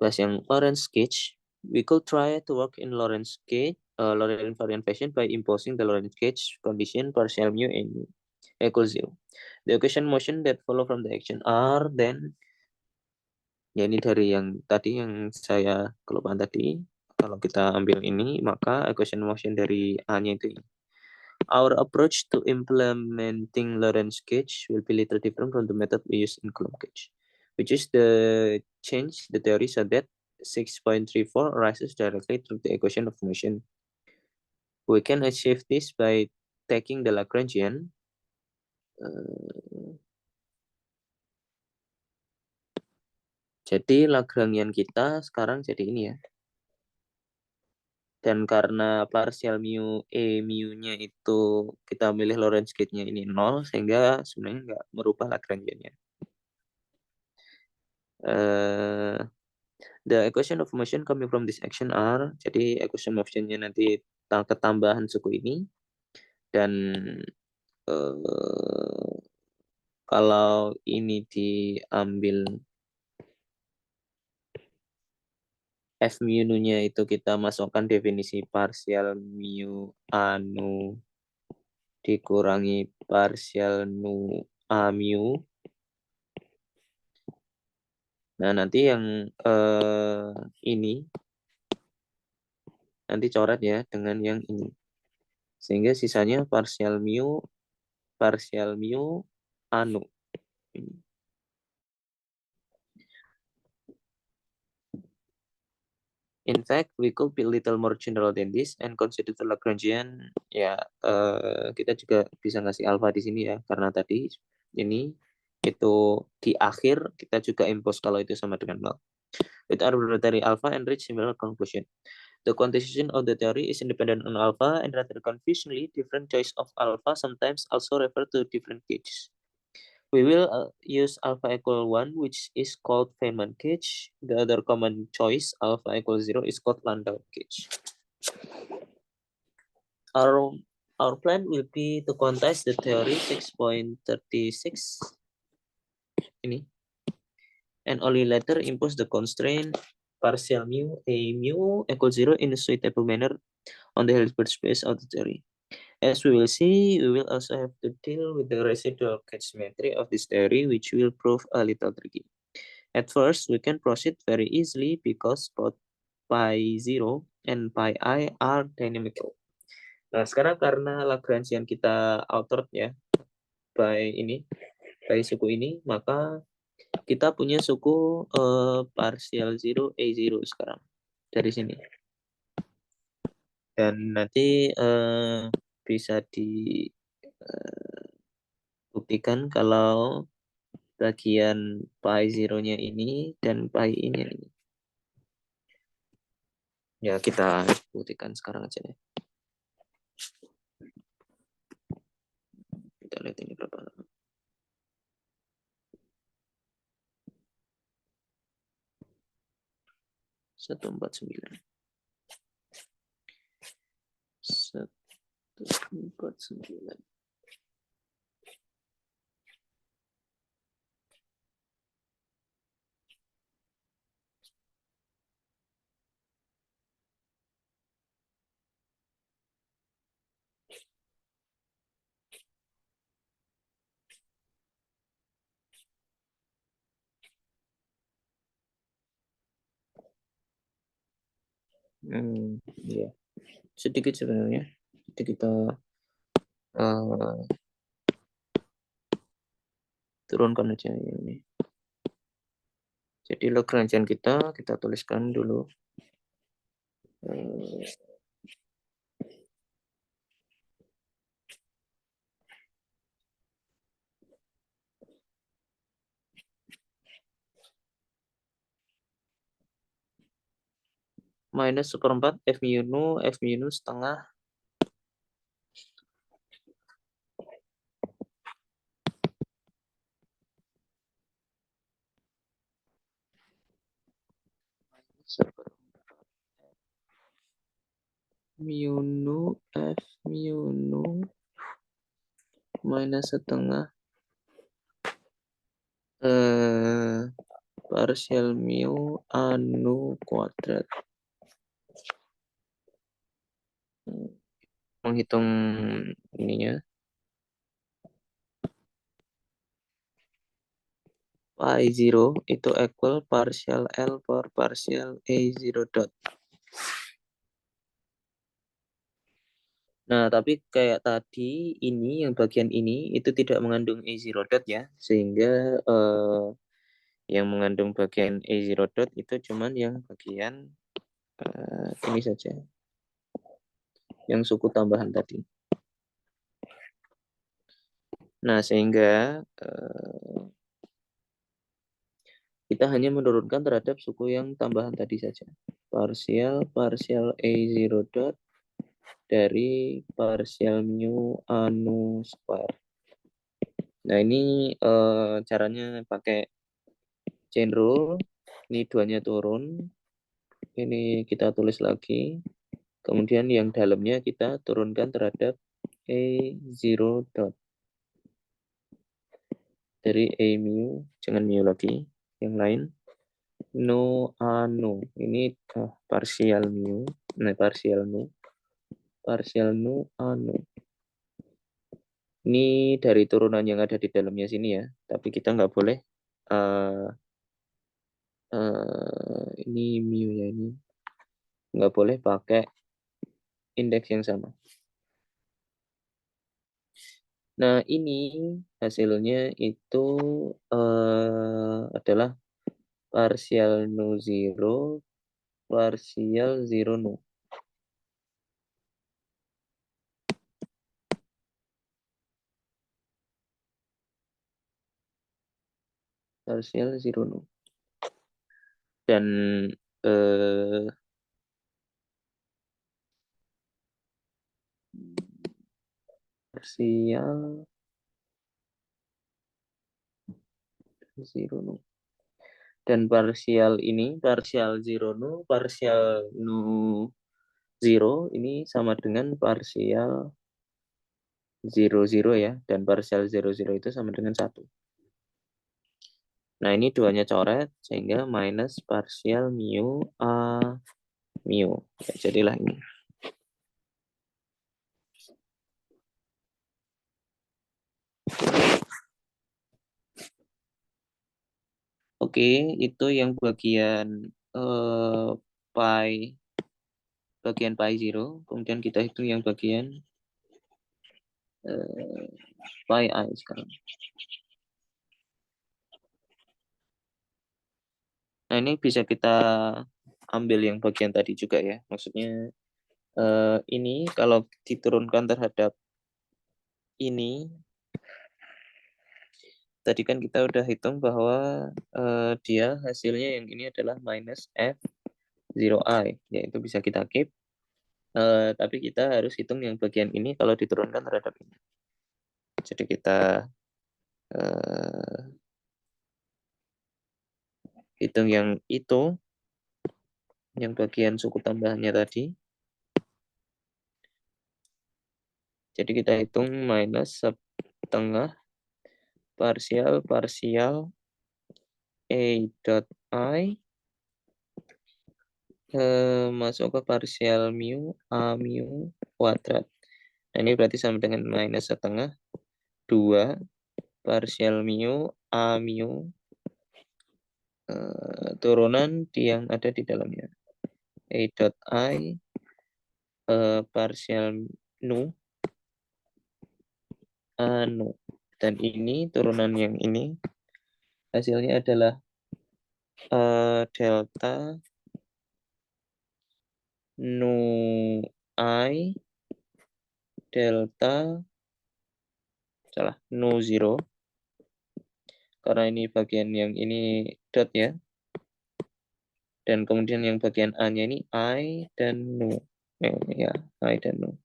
bahas yang Lorentz gauge. We could try to work in Lorentz gauge, Lorentz invariant fashion by imposing the Lorentz gauge condition partial mu in equals 0. The equation motion that follow from the action are then, ya ini dari yang tadi yang saya kelupaan tadi. Kalau kita ambil ini, maka equation motion dari A-nya itu ini. Our approach to implementing Lorentz gauge will be little different from the method we use in Coulomb gauge, which is the change the theory so that 6.34 arises directly through the equation of motion. We can achieve this by taking the Lagrangian jadi Lagrangian kita sekarang jadi ini ya. Dan karena partial mu E mu-nya itu kita milih Lorentz gauge-nya ini 0, sehingga sebenarnya nggak merubah Lagrangian-nya. The equation of motion coming from this action are, jadi equation motion-nya nanti ketambahan suku ini, dan kalau ini diambil F mu-nya itu kita masukkan definisi partial mu anu dikurangi partial nu A mu. Nah, nanti yang ini nanti coret ya dengan yang ini. Sehingga sisanya partial mu anu. In fact, we could be a little more general than this and consider the Lagrangian. Ya, kita juga bisa ngasih alpha di sini ya, karena tadi ini itu di akhir kita juga impose kalau itu sama dengan 0. With arbitrary alpha and reach similar conclusion. The quantization of the theory is independent on alpha, and rather confusingly, different choice of alpha sometimes also refer to different gauges. We will use alpha equal 1, which is called Feynman gauge. The other common choice, alpha equal 0, is called Landau gauge. Our plan will be to quantize the theory 6.36 ini, and only later impose the constraint partial mu A mu equal 0 in a suitable manner on the Hilbert space of the theory. As we will see, we will also have to deal with the residual gauge symmetry of this theory, which will prove a little tricky. At first, we can proceed very easily because both pi 0 and pi I are dynamical. Nah, sekarang karena Lagrangian kita altered ya, by suku ini, maka kita punya suku partial 0 A0 sekarang dari sini. Dan nanti bisa dibuktikan kalau bagian pi 0-nya ini dan pi ini. Ya, kita buktikan sekarang aja ya. Kita lihat ini berapa. Satu 149. Ya, sedikit sebenarnya. Jadi kita turunkan aja ini. Jadi Lagrangian kita tuliskan dulu. Minus seperempat F mu nu setengah seperempat mu nu F mu nu minus setengah partial mu anu kuadrat. Menghitung ininya. Pi 0 itu equal partial L per partial A0 dot. Nah, tapi kayak tadi ini yang bagian ini itu tidak mengandung A0 dot ya, sehingga yang mengandung bagian A0 dot itu cuman yang bagian ini saja, yang suku tambahan tadi. Nah, sehingga kita hanya menurunkan terhadap suku yang tambahan tadi saja. Partial A0 dot dari partial mu anu square. Nah, ini caranya pakai chain rule. Ini duanya turun. Ini kita tulis lagi. Kemudian yang dalamnya kita turunkan terhadap A0 dot. Dari A mu, jangan mu lagi. Yang lain. No anu. Ini partial mu. Nah, partial nu. Partial nu anu. Ini dari turunan yang ada di dalamnya sini ya. Tapi kita nggak boleh ini mu ya ini. Nggak boleh pakai indeks yang sama. Nah, ini hasilnya itu adalah partial nu 0, partial 0 nu. Partial 0 nu. Dan partial 0 nu. Dan partial ini, partial 0 nu, partial nu 0 ini sama dengan partial 0 ya. Dan partial 0 itu sama dengan 1. Nah, ini duanya coret sehingga minus partial mu A mu. Ya, jadilah ini. Oke, itu yang bagian pi bagian pi 0. Kemudian kita hitung yang bagian pi I sekarang. Nah, ini bisa kita ambil yang bagian tadi juga ya. Maksudnya ini kalau diturunkan terhadap ini, tadi kan kita udah hitung bahwa dia hasilnya yang ini adalah minus F0i, yaitu bisa kita keep. Tapi kita harus hitung yang bagian ini kalau diturunkan terhadap ini. Jadi kita hitung yang itu, yang bagian suku tambahannya tadi. Jadi kita hitung minus setengah partial A dot I masuk ke partial mu A mu kuadrat. Nah, ini berarti sama dengan minus setengah 2 partial mu A mu turunan yang ada di dalamnya. A dot I partial nu anu. Dan ini turunan yang ini hasilnya adalah delta nu I delta nu 0 karena ini bagian yang ini dot ya, dan kemudian yang bagian A-nya ini I dan nu ya, I dan nu,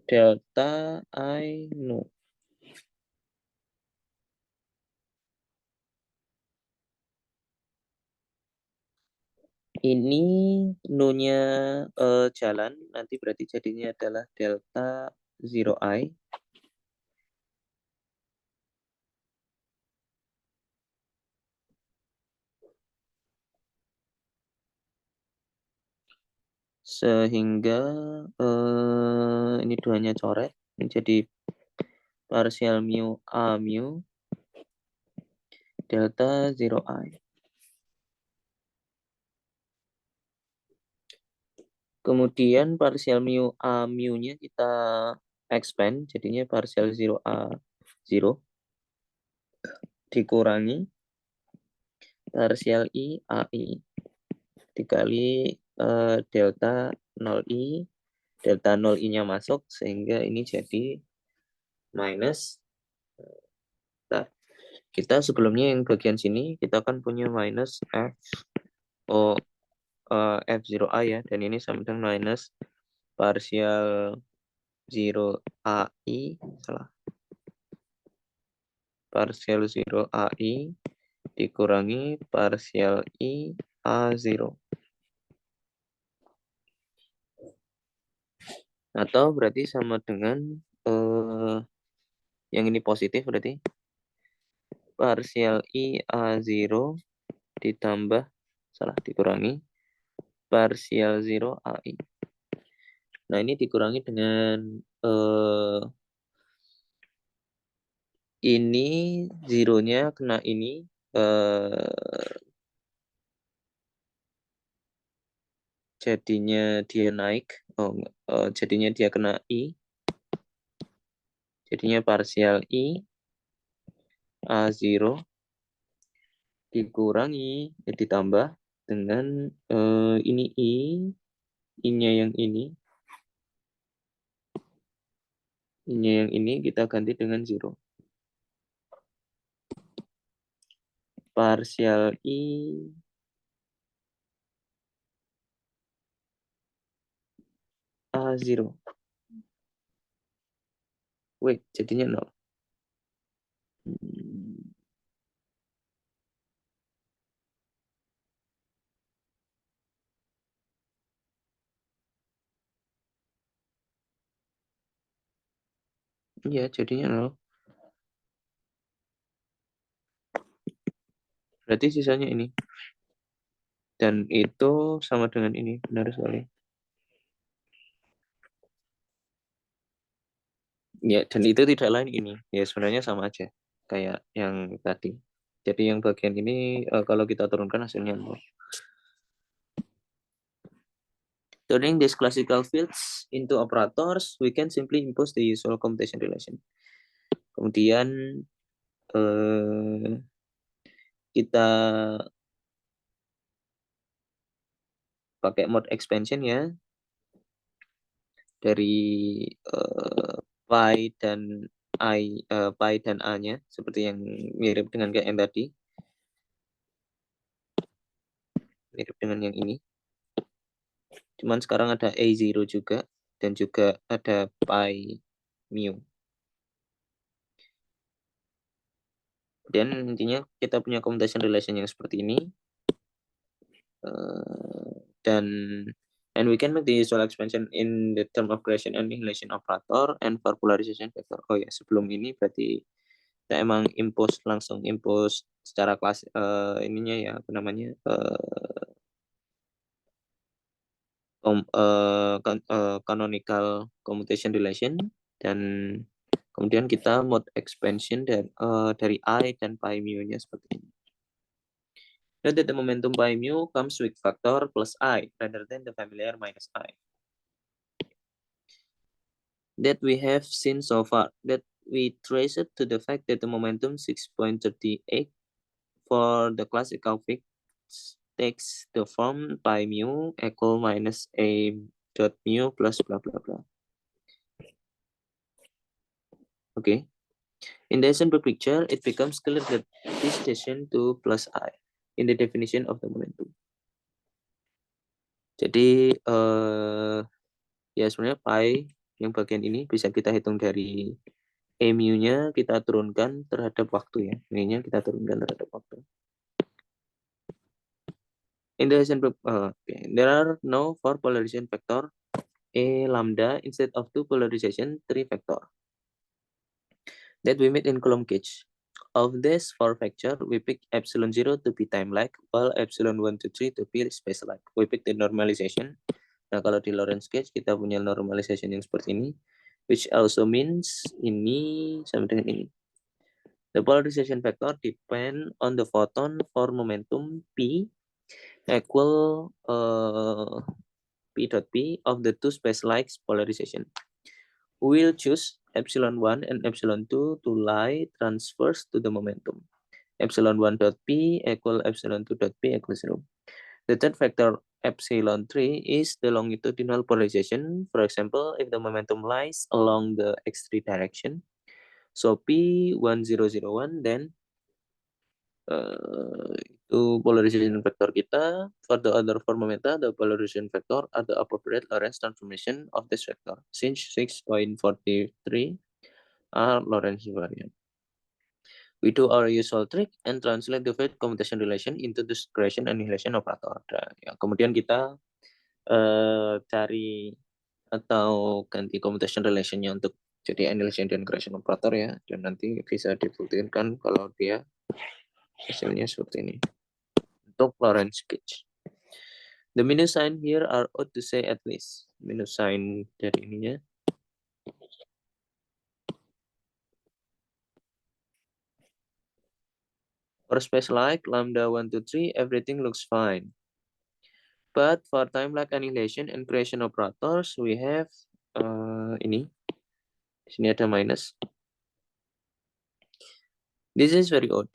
delta I nu. Ini nu-nya jalan, nanti berarti jadinya adalah delta 0i. Sehingga ini duanya coret, menjadi partial mu A mu delta 0i. Kemudian partial mu A mu-nya kita expand, jadinya partial 0A 0 dikurangi partial I AI dikali delta 0i, delta 0i-nya masuk sehingga ini jadi minus. Nah, kita sebelumnya yang bagian sini kita kan punya minus F F0i ya, dan ini sama dengan minus partial 0ai, partial 0ai dikurangi partial I A0. Atau berarti sama dengan yang ini positif, berarti partial I A0 ditambah, dikurangi partial 0 AI. Nah, ini dikurangi dengan ini 0-nya kena ini, jadinya dia naik, jadinya dia kena I, jadinya partial I A0 dikurangi, ditambah dengan ini I-nya yang ini, I-nya yang ini kita ganti dengan 0. Partial I A0. Wait, jadinya 0. Iya, jadinya 0. Berarti sisanya ini. Dan itu sama dengan ini, benar sekali. Ya, dan itu tidak lain ini. Ya, sebenarnya sama aja kayak yang tadi. Jadi yang bagian ini kalau kita turunkan hasilnya 0. Turning these classical fields into operators, we can simply impose the usual commutation relation. Kemudian kita pakai mode expansion ya, dari pi dan pi dan a-nya seperti yang mirip dengan kayak yang tadi, mirip dengan yang ini. Cuman sekarang ada A0 juga, dan juga ada pi mu. Dan intinya kita punya commutation relation yang seperti ini. Dan and we can make the usual expansion in the term of gradation and annihilation operator and for polarization vector. Oh ya, sebelum ini berarti kita emang langsung impose secara kelas ininya ya, apa namanya, canonical commutation relation, dan kemudian kita mode expansion dari I dan pi mu-nya seperti ini. Note that the momentum pi mu comes with factor plus I rather than the familiar minus I. That we have seen so far, that we trace it to the fact that the momentum 6.38 for the classical fig takes the form pi mu equal minus a dot mu plus blah blah blah. Okay. In the sample picture, it becomes clear that this decision to plus I in the definition of the momentum. Jadi ya sebenarnya pi yang bagian ini bisa kita hitung dari mu-nya kita turunkan terhadap waktu ya. Ininya kita turunkan terhadap waktu. In the sample, okay. There are no 4 polarization vector a lambda instead of 2 polarization 3 vector that we made in Coulomb cage. Of this 4 vector, we pick epsilon 0 to be time-like, while epsilon 1 to 3 to be space-like. We pick the normalization. Nah, kalau di Lorentz cage, kita punya normalization yang seperti ini, which also means ini sama dengan ini. The polarization vector depend on the photon for momentum P equal P dot P of the two space-like polarization. We'll choose epsilon 1 and epsilon 2 to lie transverse to the momentum. Epsilon 1 dot P equal epsilon 2 dot P equals 0. The third vector epsilon 3 is the longitudinal polarization. For example, if the momentum lies along the x3 direction, so P1001, then itu polarization vector kita. For the other four momenta, the polarization vector are the appropriate Lorentz transformation of this vector. Since 6.43 are Lorentz invariant. We do our usual trick and translate the weight commutation relation into the creation annihilation operator. Ya, kemudian kita cari atau ganti commutation relationnya untuk jadi annihilation dan creation operator ya, dan nanti bisa dibuktikan kalau dia hasilnya seperti ini. Untuk Lorentz cage. The minus sign here are ought to say at least. Minus sign dari ininya. For space like lambda 1 to 3, everything looks fine. But for time-like annihilation and creation operators, we have ini. Di sini ada minus. This is very odd.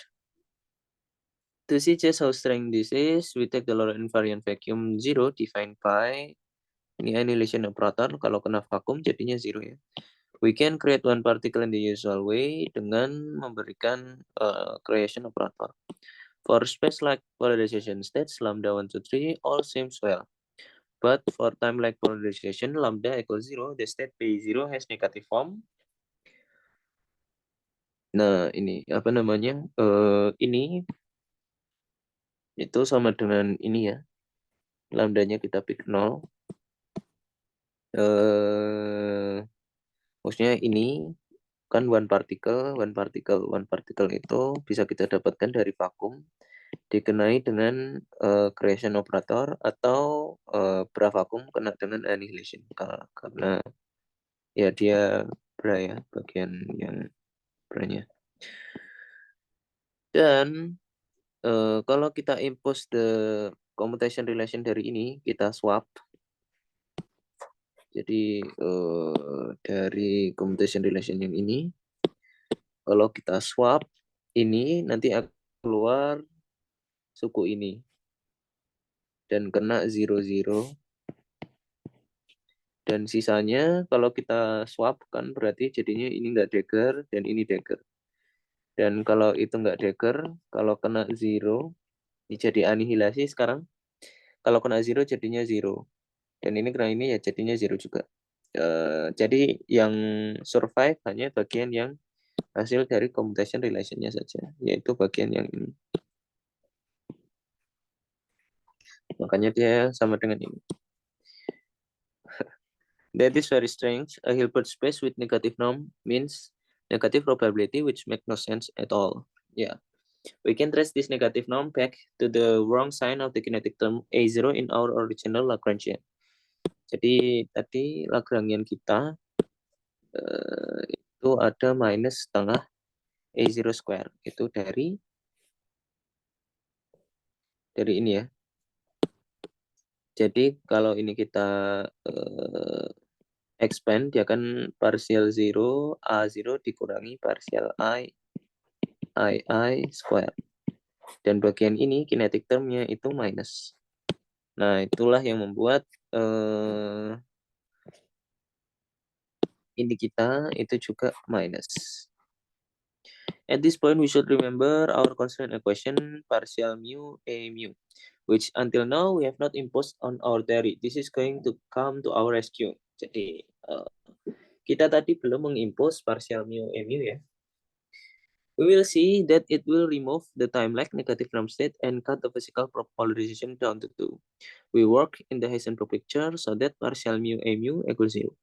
To see just how strange this is, we take the Lorentz invariant vacuum 0 defined by ini annihilation operator. Kalau kena vakum jadinya 0 ya. We can create one particle in the usual way dengan memberikan creation operator. For space-like polarization states, lambda 1 to 3 all seems well. But for time-like polarization, lambda equals 0, the state P0 has negative form. Nah, ini apa namanya? Ini itu sama dengan ini ya. Lambdanya kita pick 0. Maksudnya ini kan one particle itu bisa kita dapatkan dari vakum dikenai dengan creation operator atau bravakum kena dengan annihilation karena ya dia bra ya bagian yang branya. Dan kalau kita impose the commutation relation dari ini kita swap. Jadi dari commutation relation yang ini kalau kita swap ini nanti akan keluar suku ini dan kena 0 0 dan sisanya kalau kita swap kan berarti jadinya ini enggak dagger dan ini dagger. Dan kalau itu enggak dagger, kalau kena 0 ini jadi anihilasi sekarang. Kalau kena 0 jadinya 0. Dan ini kena ini ya jadinya 0 juga. Jadi yang survive hanya bagian yang hasil dari commutation relation-nya saja, yaitu bagian yang ini. Makanya dia sama dengan ini. That is very strange. A Hilbert space with negative norm means negative probability, which make no sense at all. Yeah. We can trace this negative norm back to the wrong sign of the kinetic term A0 in our original Lagrangian. Jadi tadi Lagrangian kita itu ada minus setengah A0 square. Itu dari ini ya. Jadi kalau ini kita expand, dia akan partial 0, A0 dikurangi partial I square. Dan bagian ini kinetic termnya itu minus. Nah, itulah yang membuat ini kita itu juga minus. At this point, we should remember our constraint equation partial mu a mu, which until now we have not imposed on our theory. This is going to come to our rescue. Jadi, kita tadi belum mengimpose partial mu a mu ya. We will see that it will remove the time lag negative norm state and cut the physical polarization down to 2. We work in the Heisenberg picture so that partial mu a mu equals 0.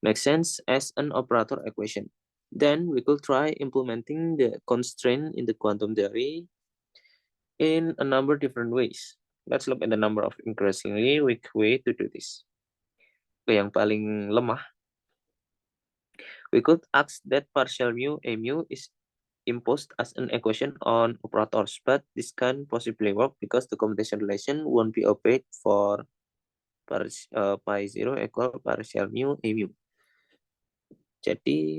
Makes sense as an operator equation. Then we could try implementing the constraint in the quantum theory in a number of different ways. Let's look at the number of increasingly weak way to do this. Yang paling lemah, we could ask that partial mu a mu is imposed as an equation on operators, but this can possibly work because the commutation relation won't be obeyed for pi 0 equal partial mu a mu. Jadi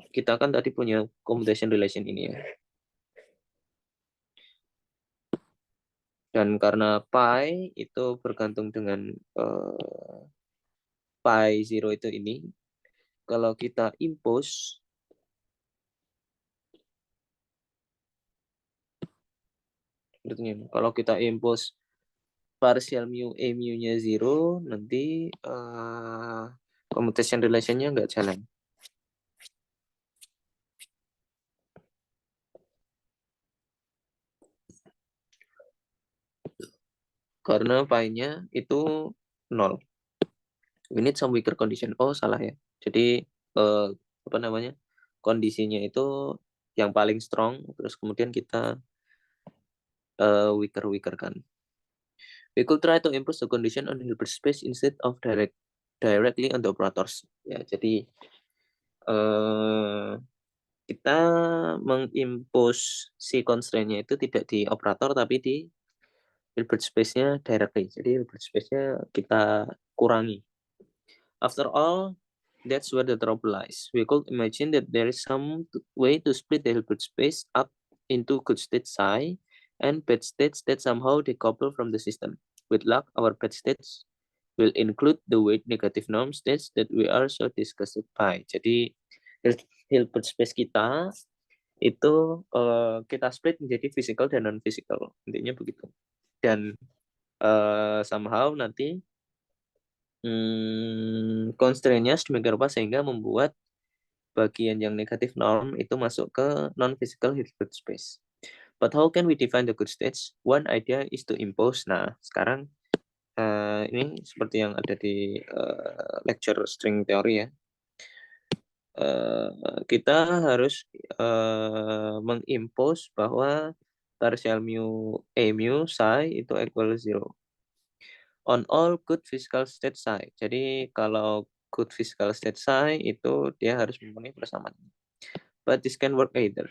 kita kan tadi punya commutation relation ini ya. Dan karena pi itu bergantung dengan pi 0 itu ini, kalau kita impose kalau kita impose partial mu a mu-nya 0, nanti commutation relation-nya nggak jalan. Karena pi-nya itu 0. We need some weaker condition. Oh, salah ya. Jadi, apa namanya, kondisinya itu yang paling strong, terus kemudian kita weaker kan. We could try to impose the condition on Hilbert space instead of directly on the operators. Ya, jadi kita mengimpose si constraint-nya itu tidak di operator tapi di Hilbert space-nya directly. Jadi Hilbert space-nya kita kurangi. After all, that's where the trouble lies. We could imagine that there is some way to split the Hilbert space up into good states psi and bad states that somehow decouple from the system. With luck, our bad states will include the weight negative norm states that we are so disgusted by. Jadi Hilbert space kita itu kita split menjadi physical dan non physical, intinya begitu. Dan somehow nanti constraint-nya sedemikian rupa sehingga membuat bagian yang negatif norm itu masuk ke non-physical Hilbert space. But how can we define the good states? One idea is to impose. Nah, sekarang ini seperti yang ada di lecture string theory ya. Kita harus mengimpose bahwa partial mu a mu psi itu equal 0 on all good physical state psi. Jadi kalau good physical state psi itu dia harus memenuhi persamaan. But this can work either.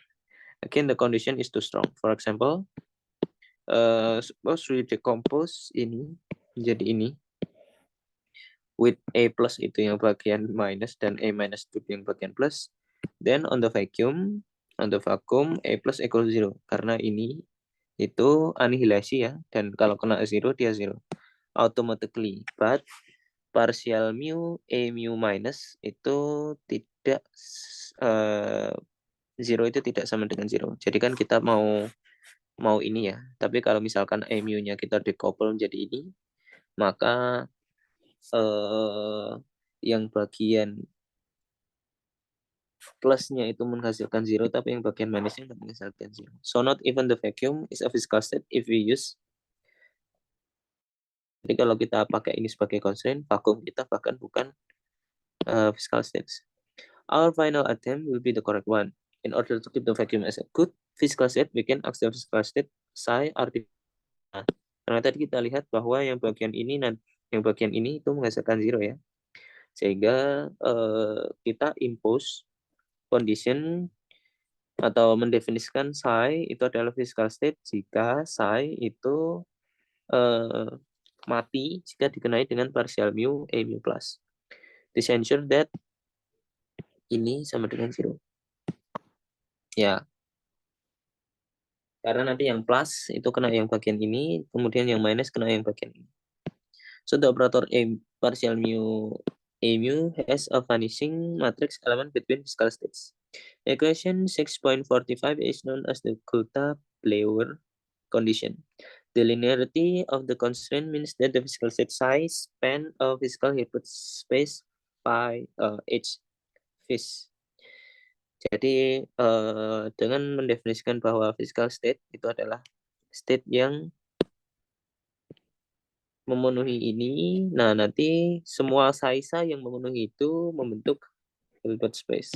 Again, the condition is too strong. For example, suppose we decompose ini menjadi ini with a plus itu yang bagian minus dan a minus itu yang bagian plus. Then on the vacuum a plus equal 0 karena ini itu anihilasi ya, dan kalau kena 0 dia 0 automatically. But partial mu a mu minus itu tidak 0 itu tidak sama dengan 0. Jadi kan kita mau ini ya. Tapi kalau misalkan a mu-nya kita decouple menjadi ini, maka yang bagian plusnya itu menghasilkan 0, tapi yang bagian minusnya tidak menghasilkan 0. So not even the vacuum is a physical state if we use. Jadi kalau kita pakai ini sebagai constraint, vacuum kita bahkan bukan physical states. Our final attempt will be the correct one. In order to keep the vacuum as a good physical state, we can ask the physical state psi artificial. Nah, karena tadi kita lihat bahwa yang bagian ini itu menghasilkan 0 ya. Sehingga kita impose condition atau mendefinisikan psi itu adalah physical state jika psi itu mati jika dikenai dengan partial mu a mu plus. This ensure that ini sama dengan 0. Ya. Karena nanti yang plus itu kena yang bagian ini, kemudian yang minus kena yang bagian ini. So the operator A partial mu has a vanishing matrix element between physical states. Equation 6.45 is known as the Coulter-Blair condition. The linearity of the constraint means that the physical state size span of physical hyperspace by h phase. Jadi dengan mendefinisikan bahwa physical state itu adalah state yang memenuhi ini, nah nanti semua size yang memenuhi itu membentuk Hilbert space.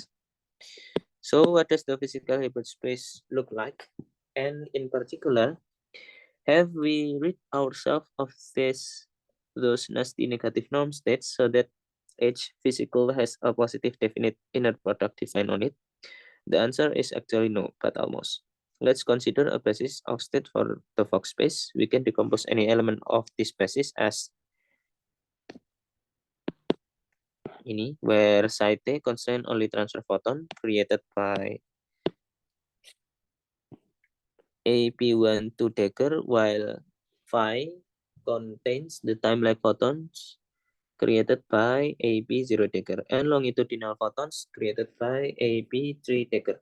So what does the physical Hilbert space look like? And in particular, have we rid ourselves of those nasty negative norm states so that H physical has a positive definite inner product defined on it? The answer is actually no, but almost. Let's consider a basis of state for the Fock space. We can decompose any element of this basis as ini, where psi t constrain only transfer photon created by AP1 2 Dagger, while phi contains the time-like photons created by AP0 Dagger and longitudinal photons created by AP3 Dagger.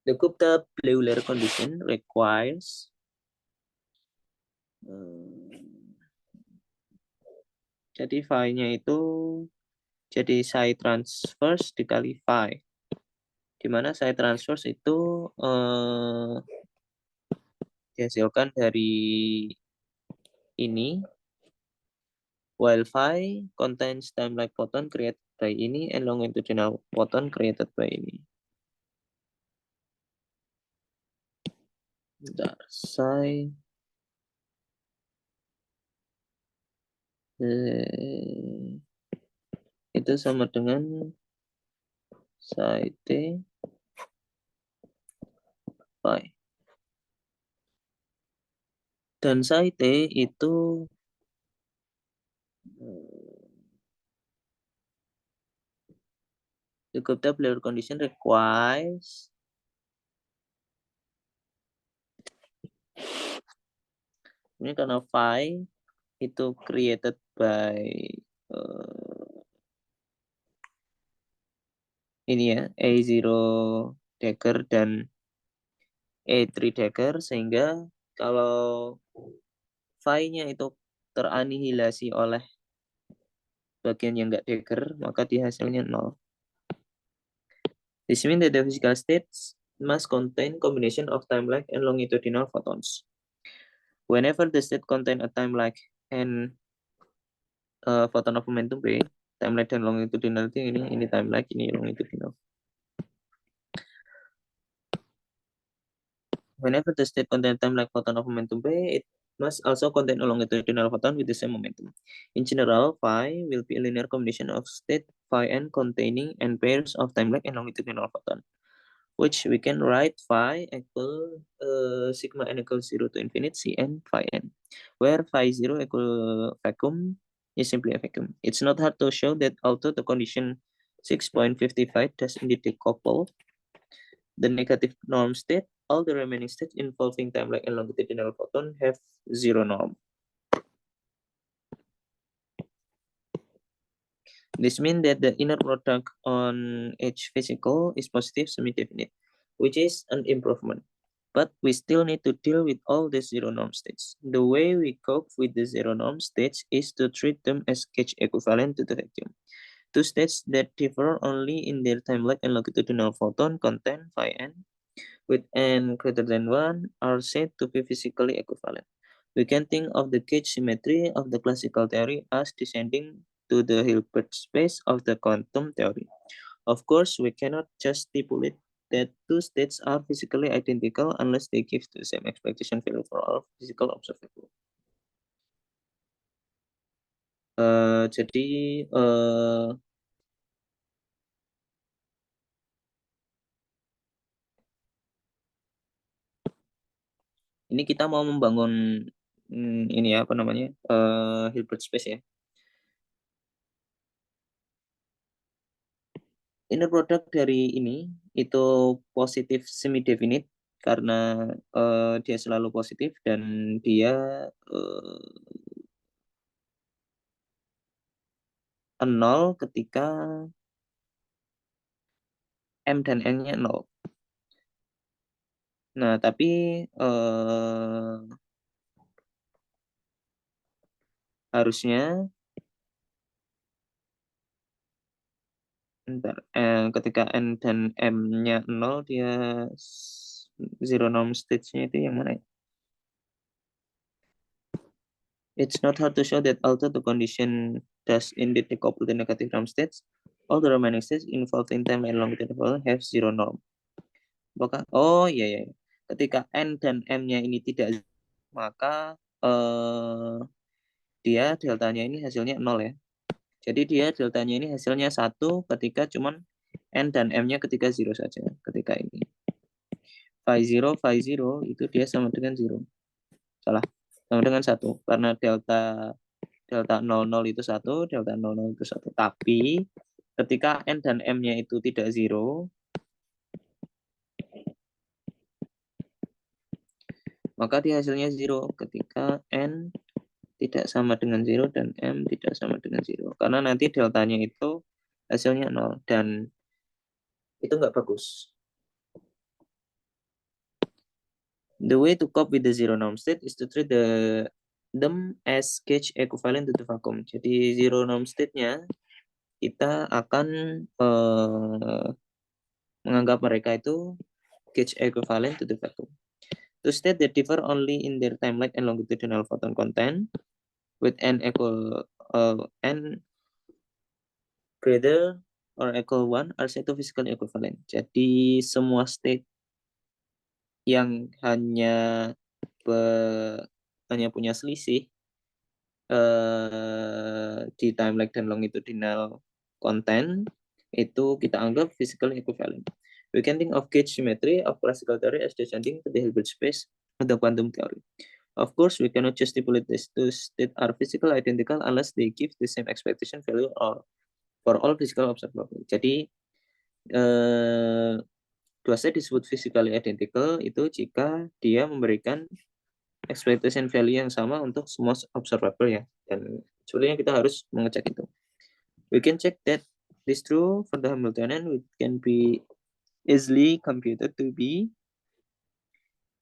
The Gupta-Bleuler condition requires jadi phi-nya itu jadi psi transverse dikali phi, di mana psi transverse itu dihasilkan dari ini, while phi contains time-like photon created by ini and longitudinal photon created by ini. Bentar, psi itu sama dengan psi t phi. Dan psi t itu the Gupta-Bleuler condition requires ini karena phi itu created by ini ya A0 Dagger dan A3 Dagger, sehingga kalau phi-nya itu teranihilasi oleh bagian yang enggak Dagger, maka dia hasilnya 0. This means that the physical states must contain combination of time-like and longitudinal photons. Whenever the state contain a time-like and photon of momentum B, time-like dan longitudinal itu ini time-like, ini longitudinal. Whenever the state contain time-like photon of momentum B, it must also contain a longitudinal photon with the same momentum. In general, phi will be a linear combination of state phi n containing n pairs of time-like and longitudinal photon, which we can write phi equal sigma n equals 0 to infinity Cn phi n, where phi 0 equal vacuum is simply a vacuum. It's not hard to show that although the condition 6.55 does indeed decouple the negative norm state, all the remaining states involving time-like and longitudinal photon have zero norm. This means that the inner product on H physical is positive semi-definite, which is an improvement. But we still need to deal with all the zero norm states. The way we cope with the zero norm states is to treat them as gauge equivalent to the vacuum. Two states that differ only in their time-like and longitudinal photon content phi n with n greater than 1 are said to be physically equivalent. We can think of the gauge symmetry of the classical theory as descending to the Hilbert space of the quantum theory. Of course, we cannot just stipulate that two states are physically identical unless they give the same expectation value for all physical observable. Jadi ini kita mau membangun ini ya, apa namanya, Hilbert space ya. Inner product dari ini itu positif semi definite karena dia selalu positif dan dia 0 ketika M dan N-nya 0. Nah, tapi harusnya ketika N dan M-nya 0, dia zero norm stage-nya itu yang mana ya? It's not hard to show that although the condition does indeed decouple the negative norm states, all the remaining states involved in time and longitude interval have zero norm. Apakah? Oh iya, iya. Ketika N dan M-nya ini tidak, maka dia deltanya ini hasilnya 0 ya. Jadi dia deltanya ini hasilnya 1 ketika cuman N dan M-nya ketika 0 saja. Ketika ini. Phi 0 itu dia sama dengan 0. Salah. Sama dengan 1. Karena delta 00 itu 1, delta 00 itu 1. Tapi ketika N dan M-nya itu tidak 0, maka dia hasilnya 0 ketika N tidak sama dengan 0 dan M tidak sama dengan 0. Karena nanti deltanya itu hasilnya 0 dan itu nggak bagus. The way to cope with the zero norm state is to treat them as gauge equivalent to the vacuum. Jadi zero norm state-nya kita akan menganggap mereka itu gauge equivalent to the vacuum. To state that differ only in their time lag and longitudinal photon content with n equal n greater or equal 1 are said to physically equivalent. Jadi semua state yang hanya punya selisih di time lag dan longitudinal content itu kita anggap physically equivalent. We can think of gauge symmetry of classical theory as descending to the Hilbert space of the quantum theory. Of course, we cannot just stipulate these two states are physically identical unless they give the same expectation value or for all physical observable. Jadi dua state disebut physically identical itu jika dia memberikan expectation value yang sama untuk semua observable ya. Dan sebenarnya kita harus mengecek itu. We can check that this true for the Hamiltonian, which can be easily computed to be.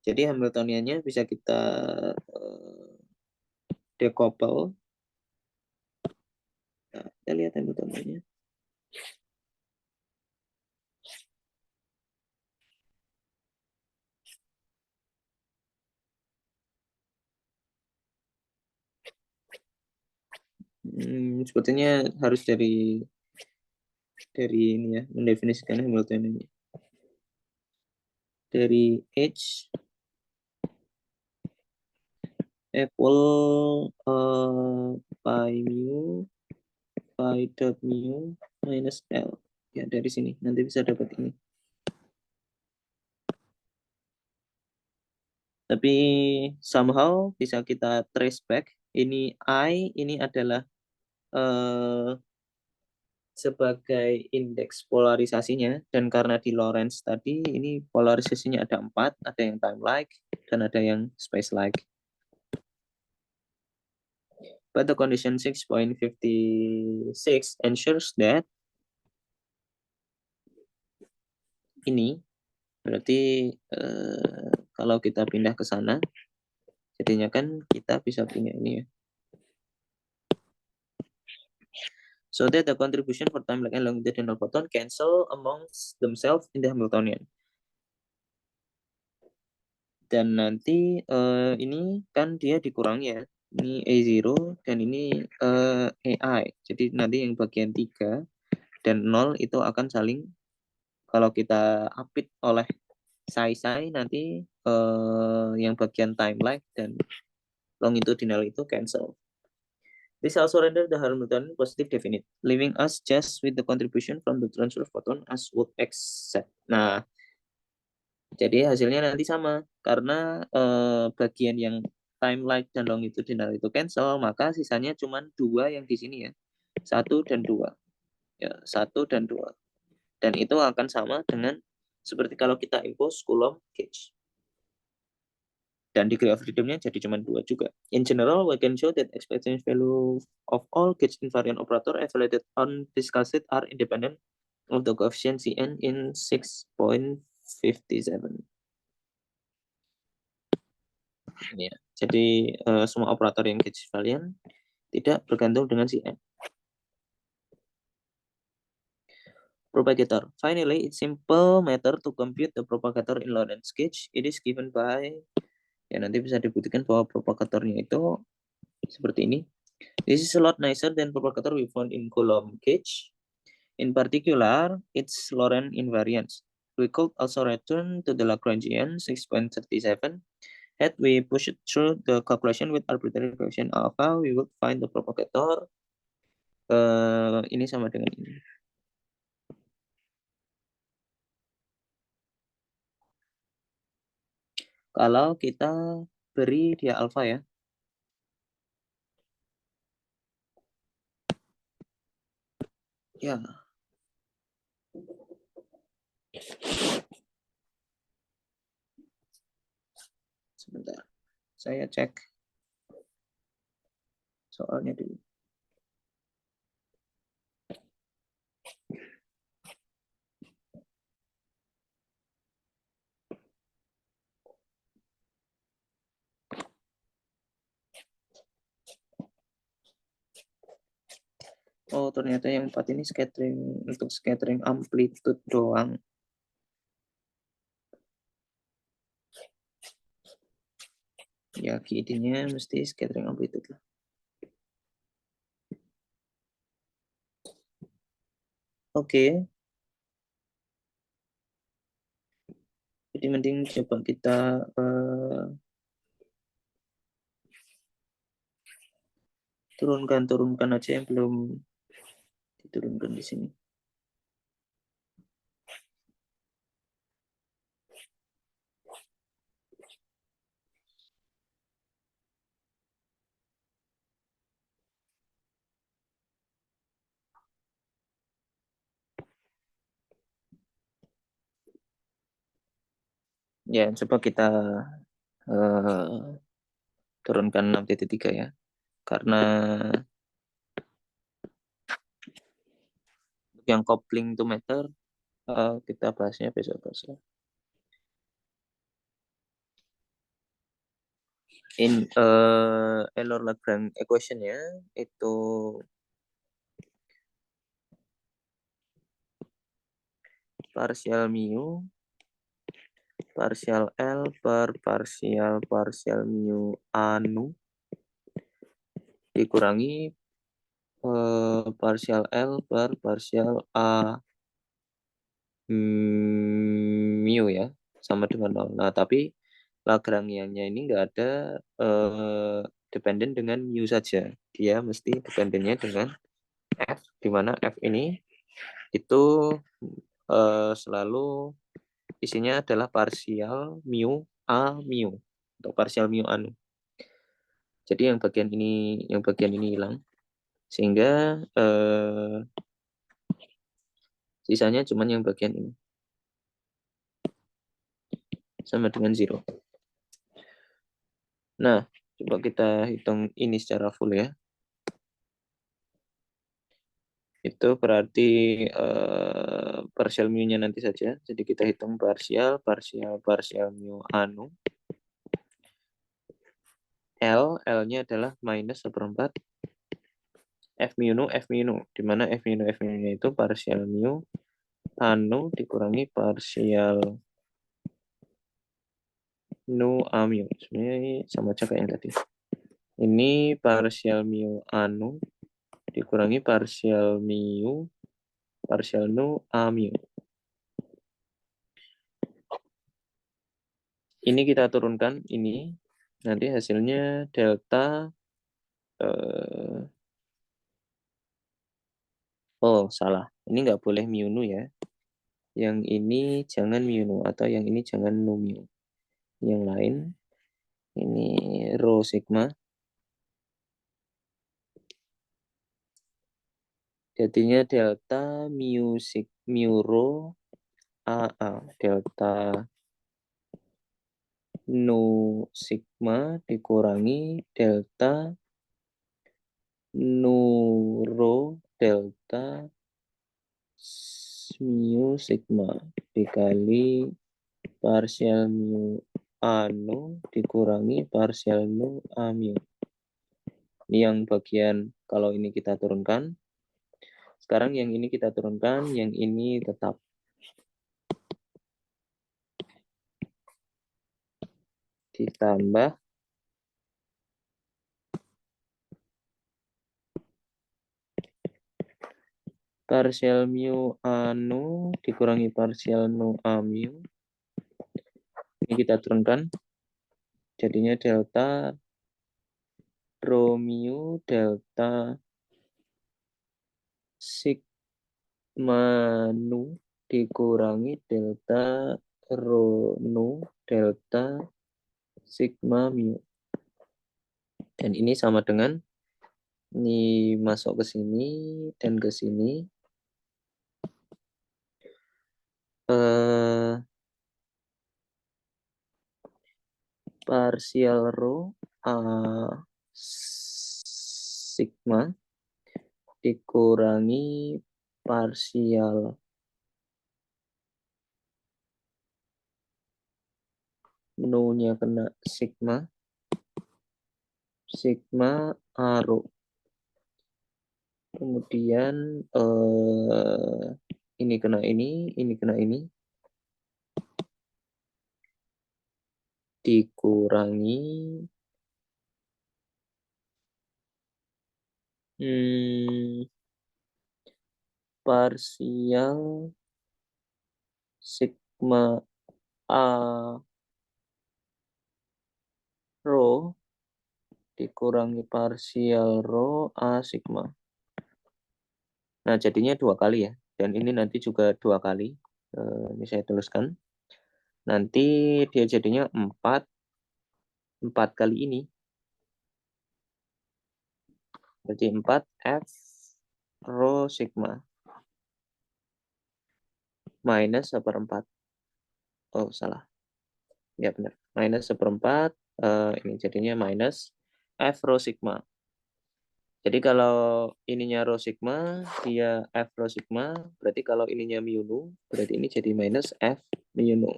Jadi Hamiltoniannya bisa kita decouple. Nah, kita lihat Hamiltoniannya. Sepertinya harus dari ini ya, mendefinisikan Hamiltonian. Dari H equal pi mu pi dot mu minus L. Ya, dari sini nanti bisa dapat ini. Tapi somehow bisa kita trace back. Ini I, ini adalah sebagai indeks polarisasinya, dan karena di Lorentz tadi ini polarisasinya ada 4, ada yang time-like dan ada yang space-like. But the condition 6.56 ensures that ini berarti kalau kita pindah ke sana, jadinya kan kita bisa punya ini ya. So that the contribution for time lag and longitudinal photon cancel amongst themselves in the Hamiltonian. Dan nanti ini kan dia dikurangi ya. Ini A0 dan ini AI. Jadi nanti yang bagian 3 dan 0 itu akan saling, kalau kita apit oleh psi nanti yang bagian time lag dan longitudinal itu cancel. This also render the Hamiltonian positive definite, leaving us just with the contribution from the transverse photon as would accept. Nah, jadi hasilnya nanti sama, karena bagian yang time lag dan longitudinal itu cancel, maka sisanya cuma 2 yang di sini ya, 1 dan 2. Ya, 1 dan 2. Dan itu akan sama dengan seperti kalau kita impose Coulomb gauge. Dan degree of freedomnya jadi cuma 2 juga. In general, we can show that expectation value of all gauge invariant operator evaluated on discussed set are independent of the coefficient Cn in 6.57. Ya, jadi semua operator yang gauge invariant tidak bergantung dengan Cn. Propagator. Finally, it's simple matter to compute the propagator in Lorentz gauge. It is given by, ya nanti bisa dibuktikan bahwa propagatornya itu seperti ini. This is a lot nicer than propagator we found in Coulomb gauge. In particular, its Lorentz invariance. We could also return to the Lagrangian 6.37. Had we push it through the calculation with arbitrary coefficient alpha, we would find the propagator. Ini sama dengan ini. Kalau kita beri dia alfa ya. Ya. Sebentar. Saya cek soalnya dulu. Oh, ternyata yang 4 ini scattering untuk scattering amplitude doang. Ya, GID-nya mesti scattering amplitude lah. Oke. Jadi mending coba kita turunkan aja yang belum diturunkan di sini. Ya, coba kita turunkan 6.3 ya. Karena yang coupling to matter kita bahasnya besok-besok. In Euler-Lagrange equation-nya itu partial mu partial L per partial mu anu dikurangi partial L per partial A mu ya, sama dengan 0. Nah, tapi Lagrangiannya ini nggak ada dependen dengan mu saja. Dia mesti dependennya dengan F, di mana F ini itu selalu isinya adalah partial mu A mu atau partial mu anu. Jadi yang bagian ini hilang, sehingga sisanya cuma yang bagian ini sama dengan 0. Nah, coba kita hitung ini secara full ya. Itu berarti partial mu-nya nanti saja. Jadi kita hitung partial mu anu. L-nya adalah minus 1/4 F mu nu, di mana F mu-nya itu partial mu anu dikurangi partial nu A mu. Sebenarnya ini sama aja kayak yang tadi. Ini partial mu anu dikurangi partial nu A mu. Ini kita turunkan ini, nanti hasilnya delta oh salah, ini nggak boleh mu nu ya. Yang ini jangan mu nu atau yang ini jangan nu mu. Yang lain ini rho sigma. Jadinya delta mu rho AA delta nu sigma dikurangi delta nu rho delta mu sigma dikali partial mu anu dikurangi partial nu a mu. Ini yang bagian kalau ini kita turunkan. Sekarang yang ini kita turunkan, yang ini tetap. Ditambah partial mu anu dikurangi partial nu a mu. Ini kita turunkan. Jadinya delta rho mu delta sigma nu dikurangi delta rho nu delta sigma mu. Dan ini sama dengan ini masuk ke sini dan ke sini. Partial rho a sigma dikurangi partial nu-nya kena sigma a rho. Kemudian ini kena ini kena ini. Dikurangi partial sigma a rho dikurangi partial rho a sigma. Nah, jadinya 2 kali ya. Dan ini nanti juga 2 kali. Ini saya tuliskan. Nanti dia jadinya 4 kali ini. Berarti 4 F rho sigma. Minus 1/4. Oh, salah. Ya, benar. Minus 1/4. Ini jadinya minus F rho sigma. Jadi kalau ininya rho sigma, dia F rho sigma. Berarti kalau ininya mu nu, berarti ini jadi minus F mu nu.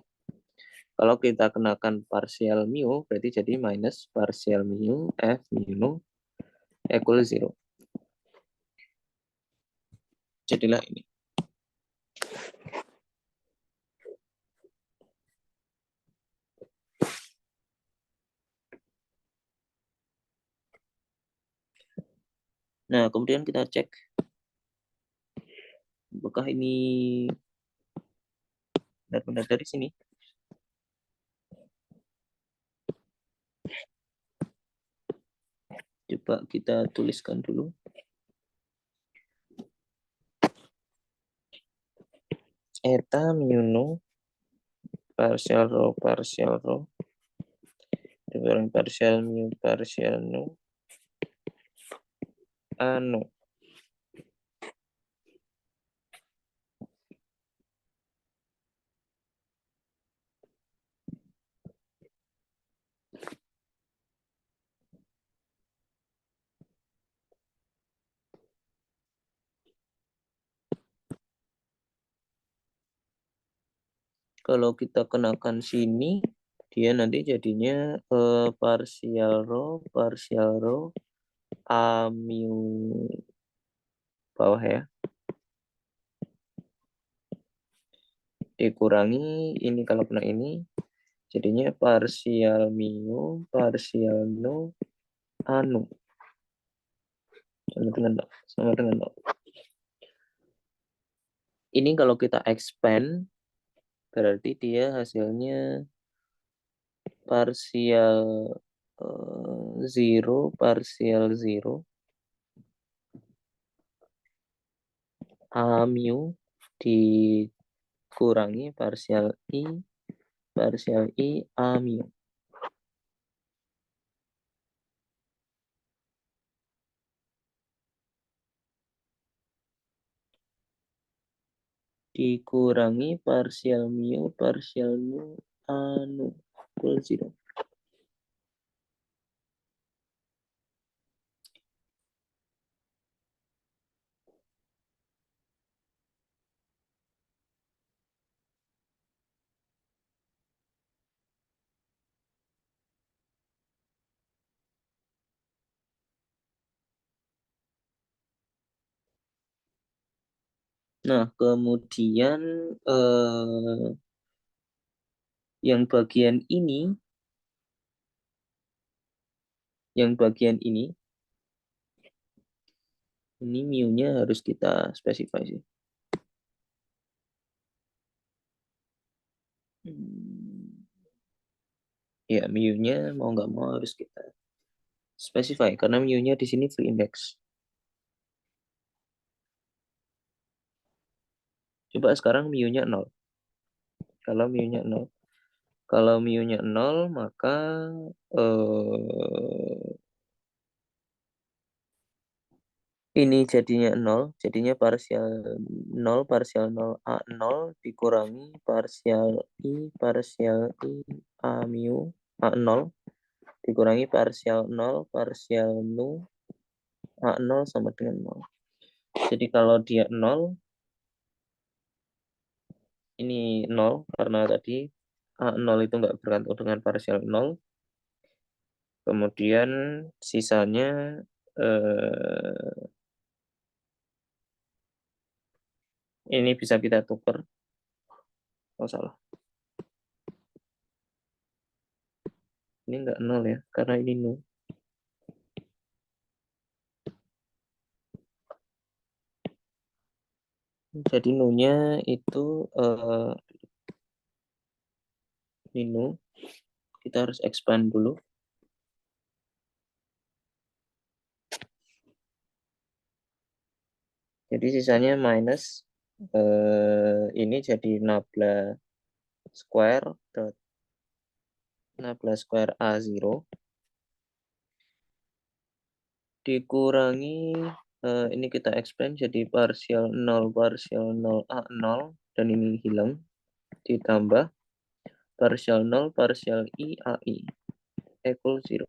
Kalau kita kenakan partial mu, berarti jadi minus partial mu F mu nu equal 0. Jadilah ini. Nah, kemudian kita cek apakah ini benar-benar dari sini. Coba kita tuliskan dulu. Eta mu nu partial rho dikurangi partial mu partial nu anu. Kalau kita kenakan sini, dia nanti jadinya partial rho a mu bawah ya. Dikurangi ini kalau kena ini, jadinya partial mu partial nu anu. Sama dengan 0. Ini kalau kita expand, berarti dia hasilnya partial 0 partial 0 a mu dikurangi partial i a mu. Dikurangi partial mu partial nu anu. equal 0. Nah, kemudian yang bagian ini, ini mu-nya harus kita spesify sih. Ya, mu-nya mau nggak mau harus kita spesify karena mu-nya di sini free index. Coba sekarang mu-nya 0. Kalau mu-nya 0, maka ini jadinya 0, jadinya parsial 0, parsial 0 A 0 dikurangi parsial I A mu A 0 dikurangi parsial 0, parsial nu A 0 sama dengan 0. Jadi kalau dia 0, ini 0 karena tadi A 0 itu nggak bergantung dengan parsial 0. Kemudian sisanya ini bisa kita tukar. Oh salah. Ini nggak 0 ya, karena ini nu. Jadi nu-nya itu ini nu. Kita harus expand dulu. Jadi sisanya minus ini jadi nabla square dot nabla square A0 dikurangi ini kita expand jadi parsial 0 A0 dan ini hilang ditambah parsial 0 parsial I AI equal 0.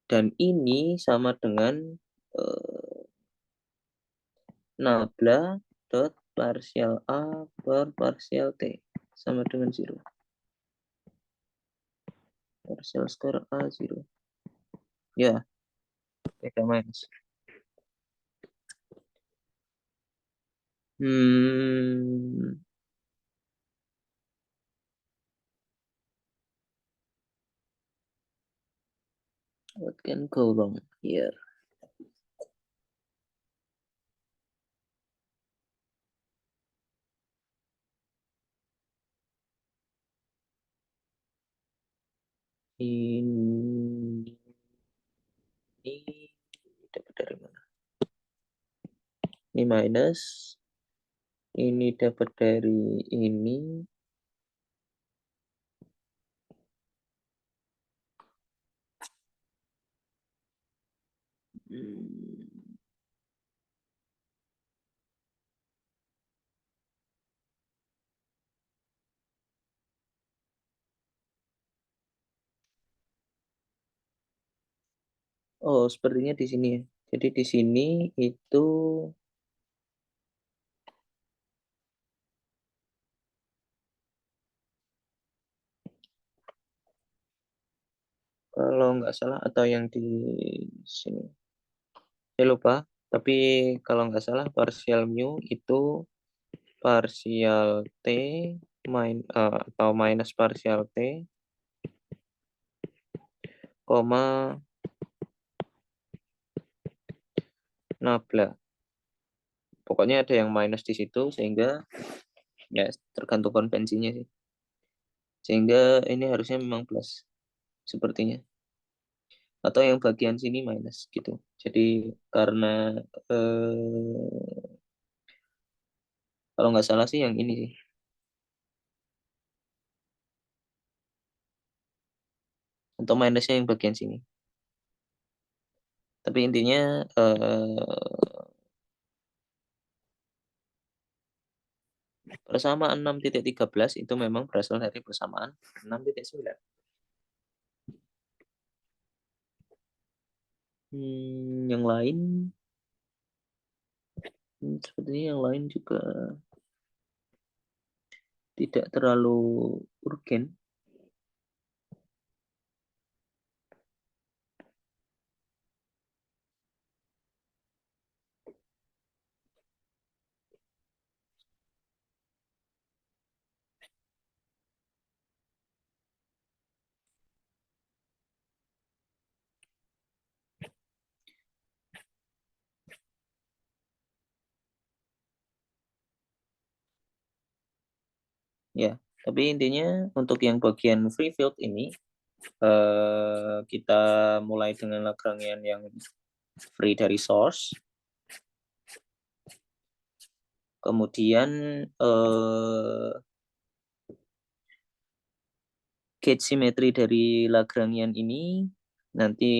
Dan ini sama dengan nabla dot parsial A per parsial T sama dengan 0. Parsial square A0. Ya, kita minus. What can go wrong here? Ini dapat dari mana? Ini minus. Ini dapat dari ini. Oh, sepertinya di sini ya. Jadi di sini itu kalau nggak salah atau yang di sini. Saya lupa, tapi kalau nggak salah parsial mu itu parsial T atau minus parsial T, koma nabla. Pokoknya ada yang minus di situ sehingga ya tergantung konvensinya sih. Sehingga ini harusnya memang plus sepertinya. Atau yang bagian sini minus gitu. Jadi karena kalau nggak salah sih yang ini sih. Atau minusnya yang bagian sini. Tapi intinya Persamaan 6.13 itu memang berasal dari persamaan 6.9. Yang lain sepertinya yang lain juga tidak terlalu urgen. Ya, tapi intinya untuk yang bagian free field ini kita mulai dengan Lagrangian yang free dari source. Kemudian gauge symmetry dari Lagrangian ini nanti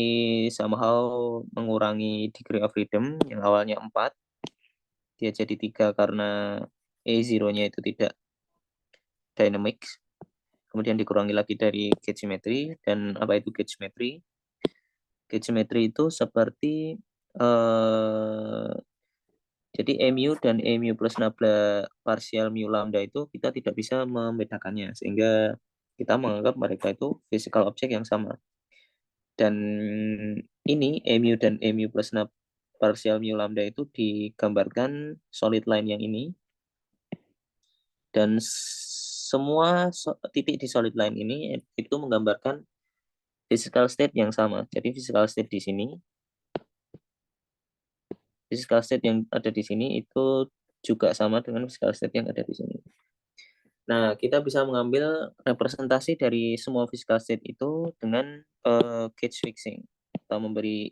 somehow mengurangi degree of freedom yang awalnya 4, dia jadi 3 karena E0-nya itu tidak dynamic. Kemudian dikurangi lagi dari gauge symmetry. Dan apa itu gauge symmetry? Gauge symmetry itu seperti jadi mu dan mu plus nabla parsial mu lambda itu kita tidak bisa membedakannya, sehingga kita menganggap mereka itu physical object yang sama. Dan ini mu dan mu plus parsial mu lambda itu digambarkan solid line yang ini. Dan semua titik di solid line ini itu menggambarkan physical state yang sama. Jadi physical state di sini, physical state yang ada di sini itu juga sama dengan physical state yang ada di sini. Nah, kita bisa mengambil representasi dari semua physical state itu dengan gauge fixing atau memberi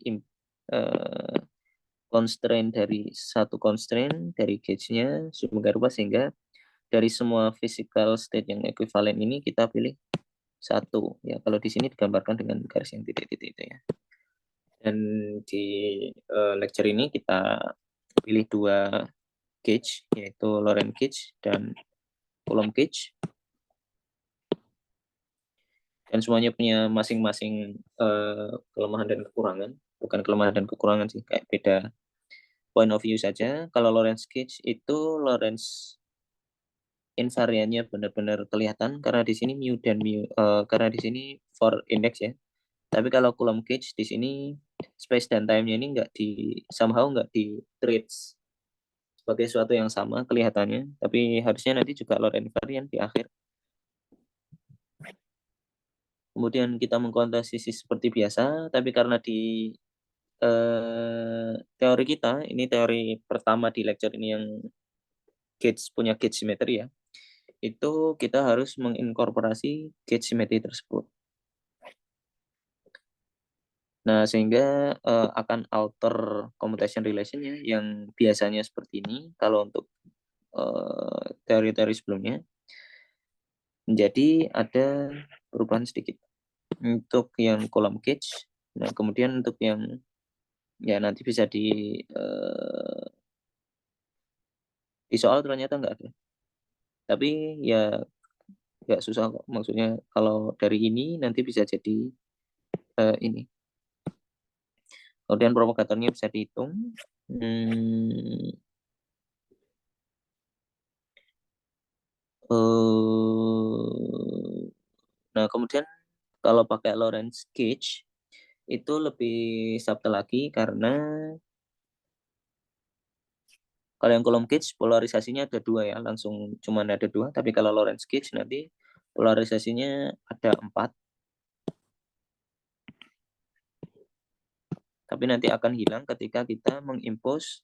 constraint dari satu constraint dari gauge-nya sedemikian rupa sehingga dari semua physical state yang ekuivalen ini kita pilih satu. Ya, kalau di sini digambarkan dengan garis yang titik-titik itu ya. Dan di lecture ini kita pilih 2 gauge, yaitu Lorentz gauge dan Coulomb gauge. Dan semuanya punya masing-masing kelemahan dan kekurangan. Bukan kelemahan dan kekurangan sih, kayak beda point of view saja. Kalau Lorentz gauge itu Lorentz invariannya benar-benar kelihatan karena di sini mu dan mu karena di sini for index ya. Tapi kalau Coulomb gauge di sini space dan time-nya ini somehow nggak di treat sebagai sesuatu yang sama kelihatannya, tapi harusnya nanti juga Lorentz invariant di akhir. Kemudian kita mengkuantisasi seperti biasa, tapi karena di teori kita, ini teori pertama di lecture ini yang punya gauge symmetry ya, itu kita harus menginkorporasi gauge symmetry tersebut. Nah, sehingga akan alter commutation relation-nya yang biasanya seperti ini kalau untuk teori-teori sebelumnya, menjadi ada perubahan sedikit untuk yang Coulomb gauge. Nah, kemudian untuk yang ya nanti bisa di soal ternyata nggak ada. Tapi ya nggak susah kok. Maksudnya kalau dari ini nanti bisa jadi ini. Kemudian propagatornya bisa dihitung. Nah, kemudian kalau pakai Lorentz gauge itu lebih subtle lagi karena kalau yang Coulomb gauge polarisasinya ada 2 ya, langsung cuma ada 2. Tapi kalau Lorentz gauge nanti polarisasinya ada 4. Tapi nanti akan hilang ketika kita mengimpose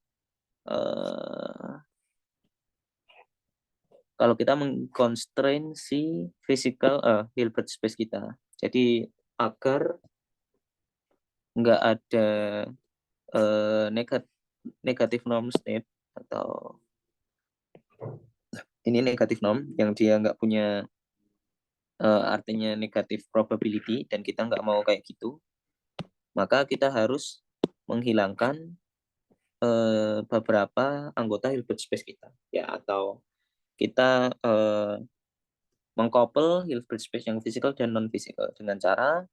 kalau kita mengconstrain si physical Hilbert space kita. Jadi agar nggak ada negatif norm state atau ini negatif norm yang dia nggak punya artinya negatif probability dan kita nggak mau kayak gitu, maka kita harus menghilangkan beberapa anggota Hilbert space kita ya, atau kita mengcouple Hilbert space yang physical dan non physical dengan cara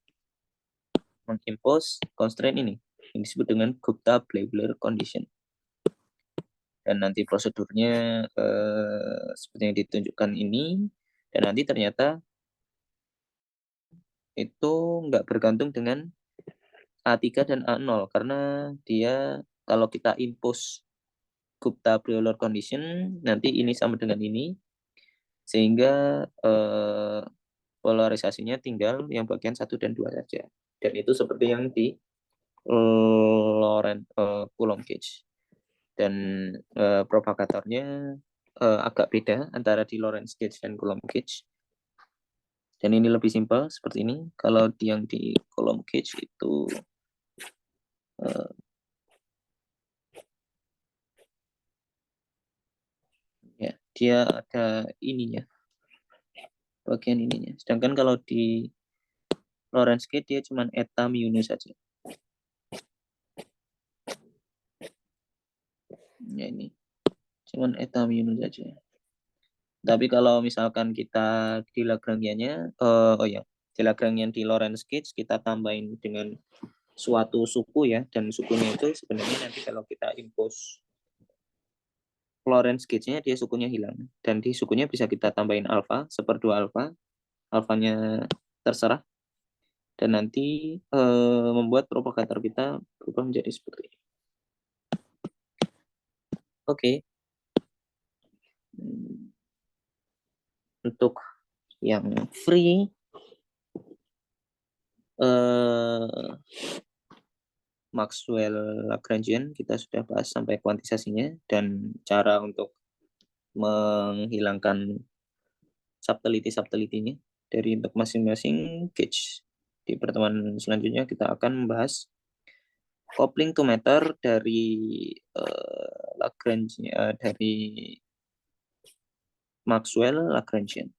mengimpose constraint ini yang disebut dengan Gupta-Bleuler condition. Dan nanti prosedurnya seperti yang ditunjukkan ini, dan nanti ternyata itu nggak bergantung dengan A3 dan A0 karena dia kalau kita impose Gupta-Bleuler condition nanti ini sama dengan ini sehingga polarisasinya tinggal yang bagian 1 dan 2 saja. Dan itu seperti yang di Lorentz Coulomb gauge. Dan propagatornya agak beda antara di Lorentz gauge dan Coulomb gauge. Dan ini lebih simpel seperti ini. Kalau yang di Coulomb gauge itu ya dia ada ininya, bagian ininya. Sedangkan kalau di Lorentz gauge dia cuma eta mu saja. Ya ini cuma eta mu saja. Tapi kalau misalkan kita di Lagrangianya, di Lagrangian di Lorentz gauge kita tambahin dengan suatu suku ya, dan sukunya itu sebenarnya nanti kalau kita impose Lorentz gauge-nya dia sukunya hilang, dan di sukunya bisa kita tambahin alfa, seperdua alfa, alfanya terserah, dan nanti membuat propagator kita berubah menjadi seperti ini. Oke. Untuk yang free Maxwell Lagrangian kita sudah bahas sampai kuantisasinya dan cara untuk menghilangkan subtlety-subtlety-nya dari untuk masing-masing gauge. Di pertemuan selanjutnya kita akan membahas coupling to matter dari Lagrangian dari Maxwell Lagrangian.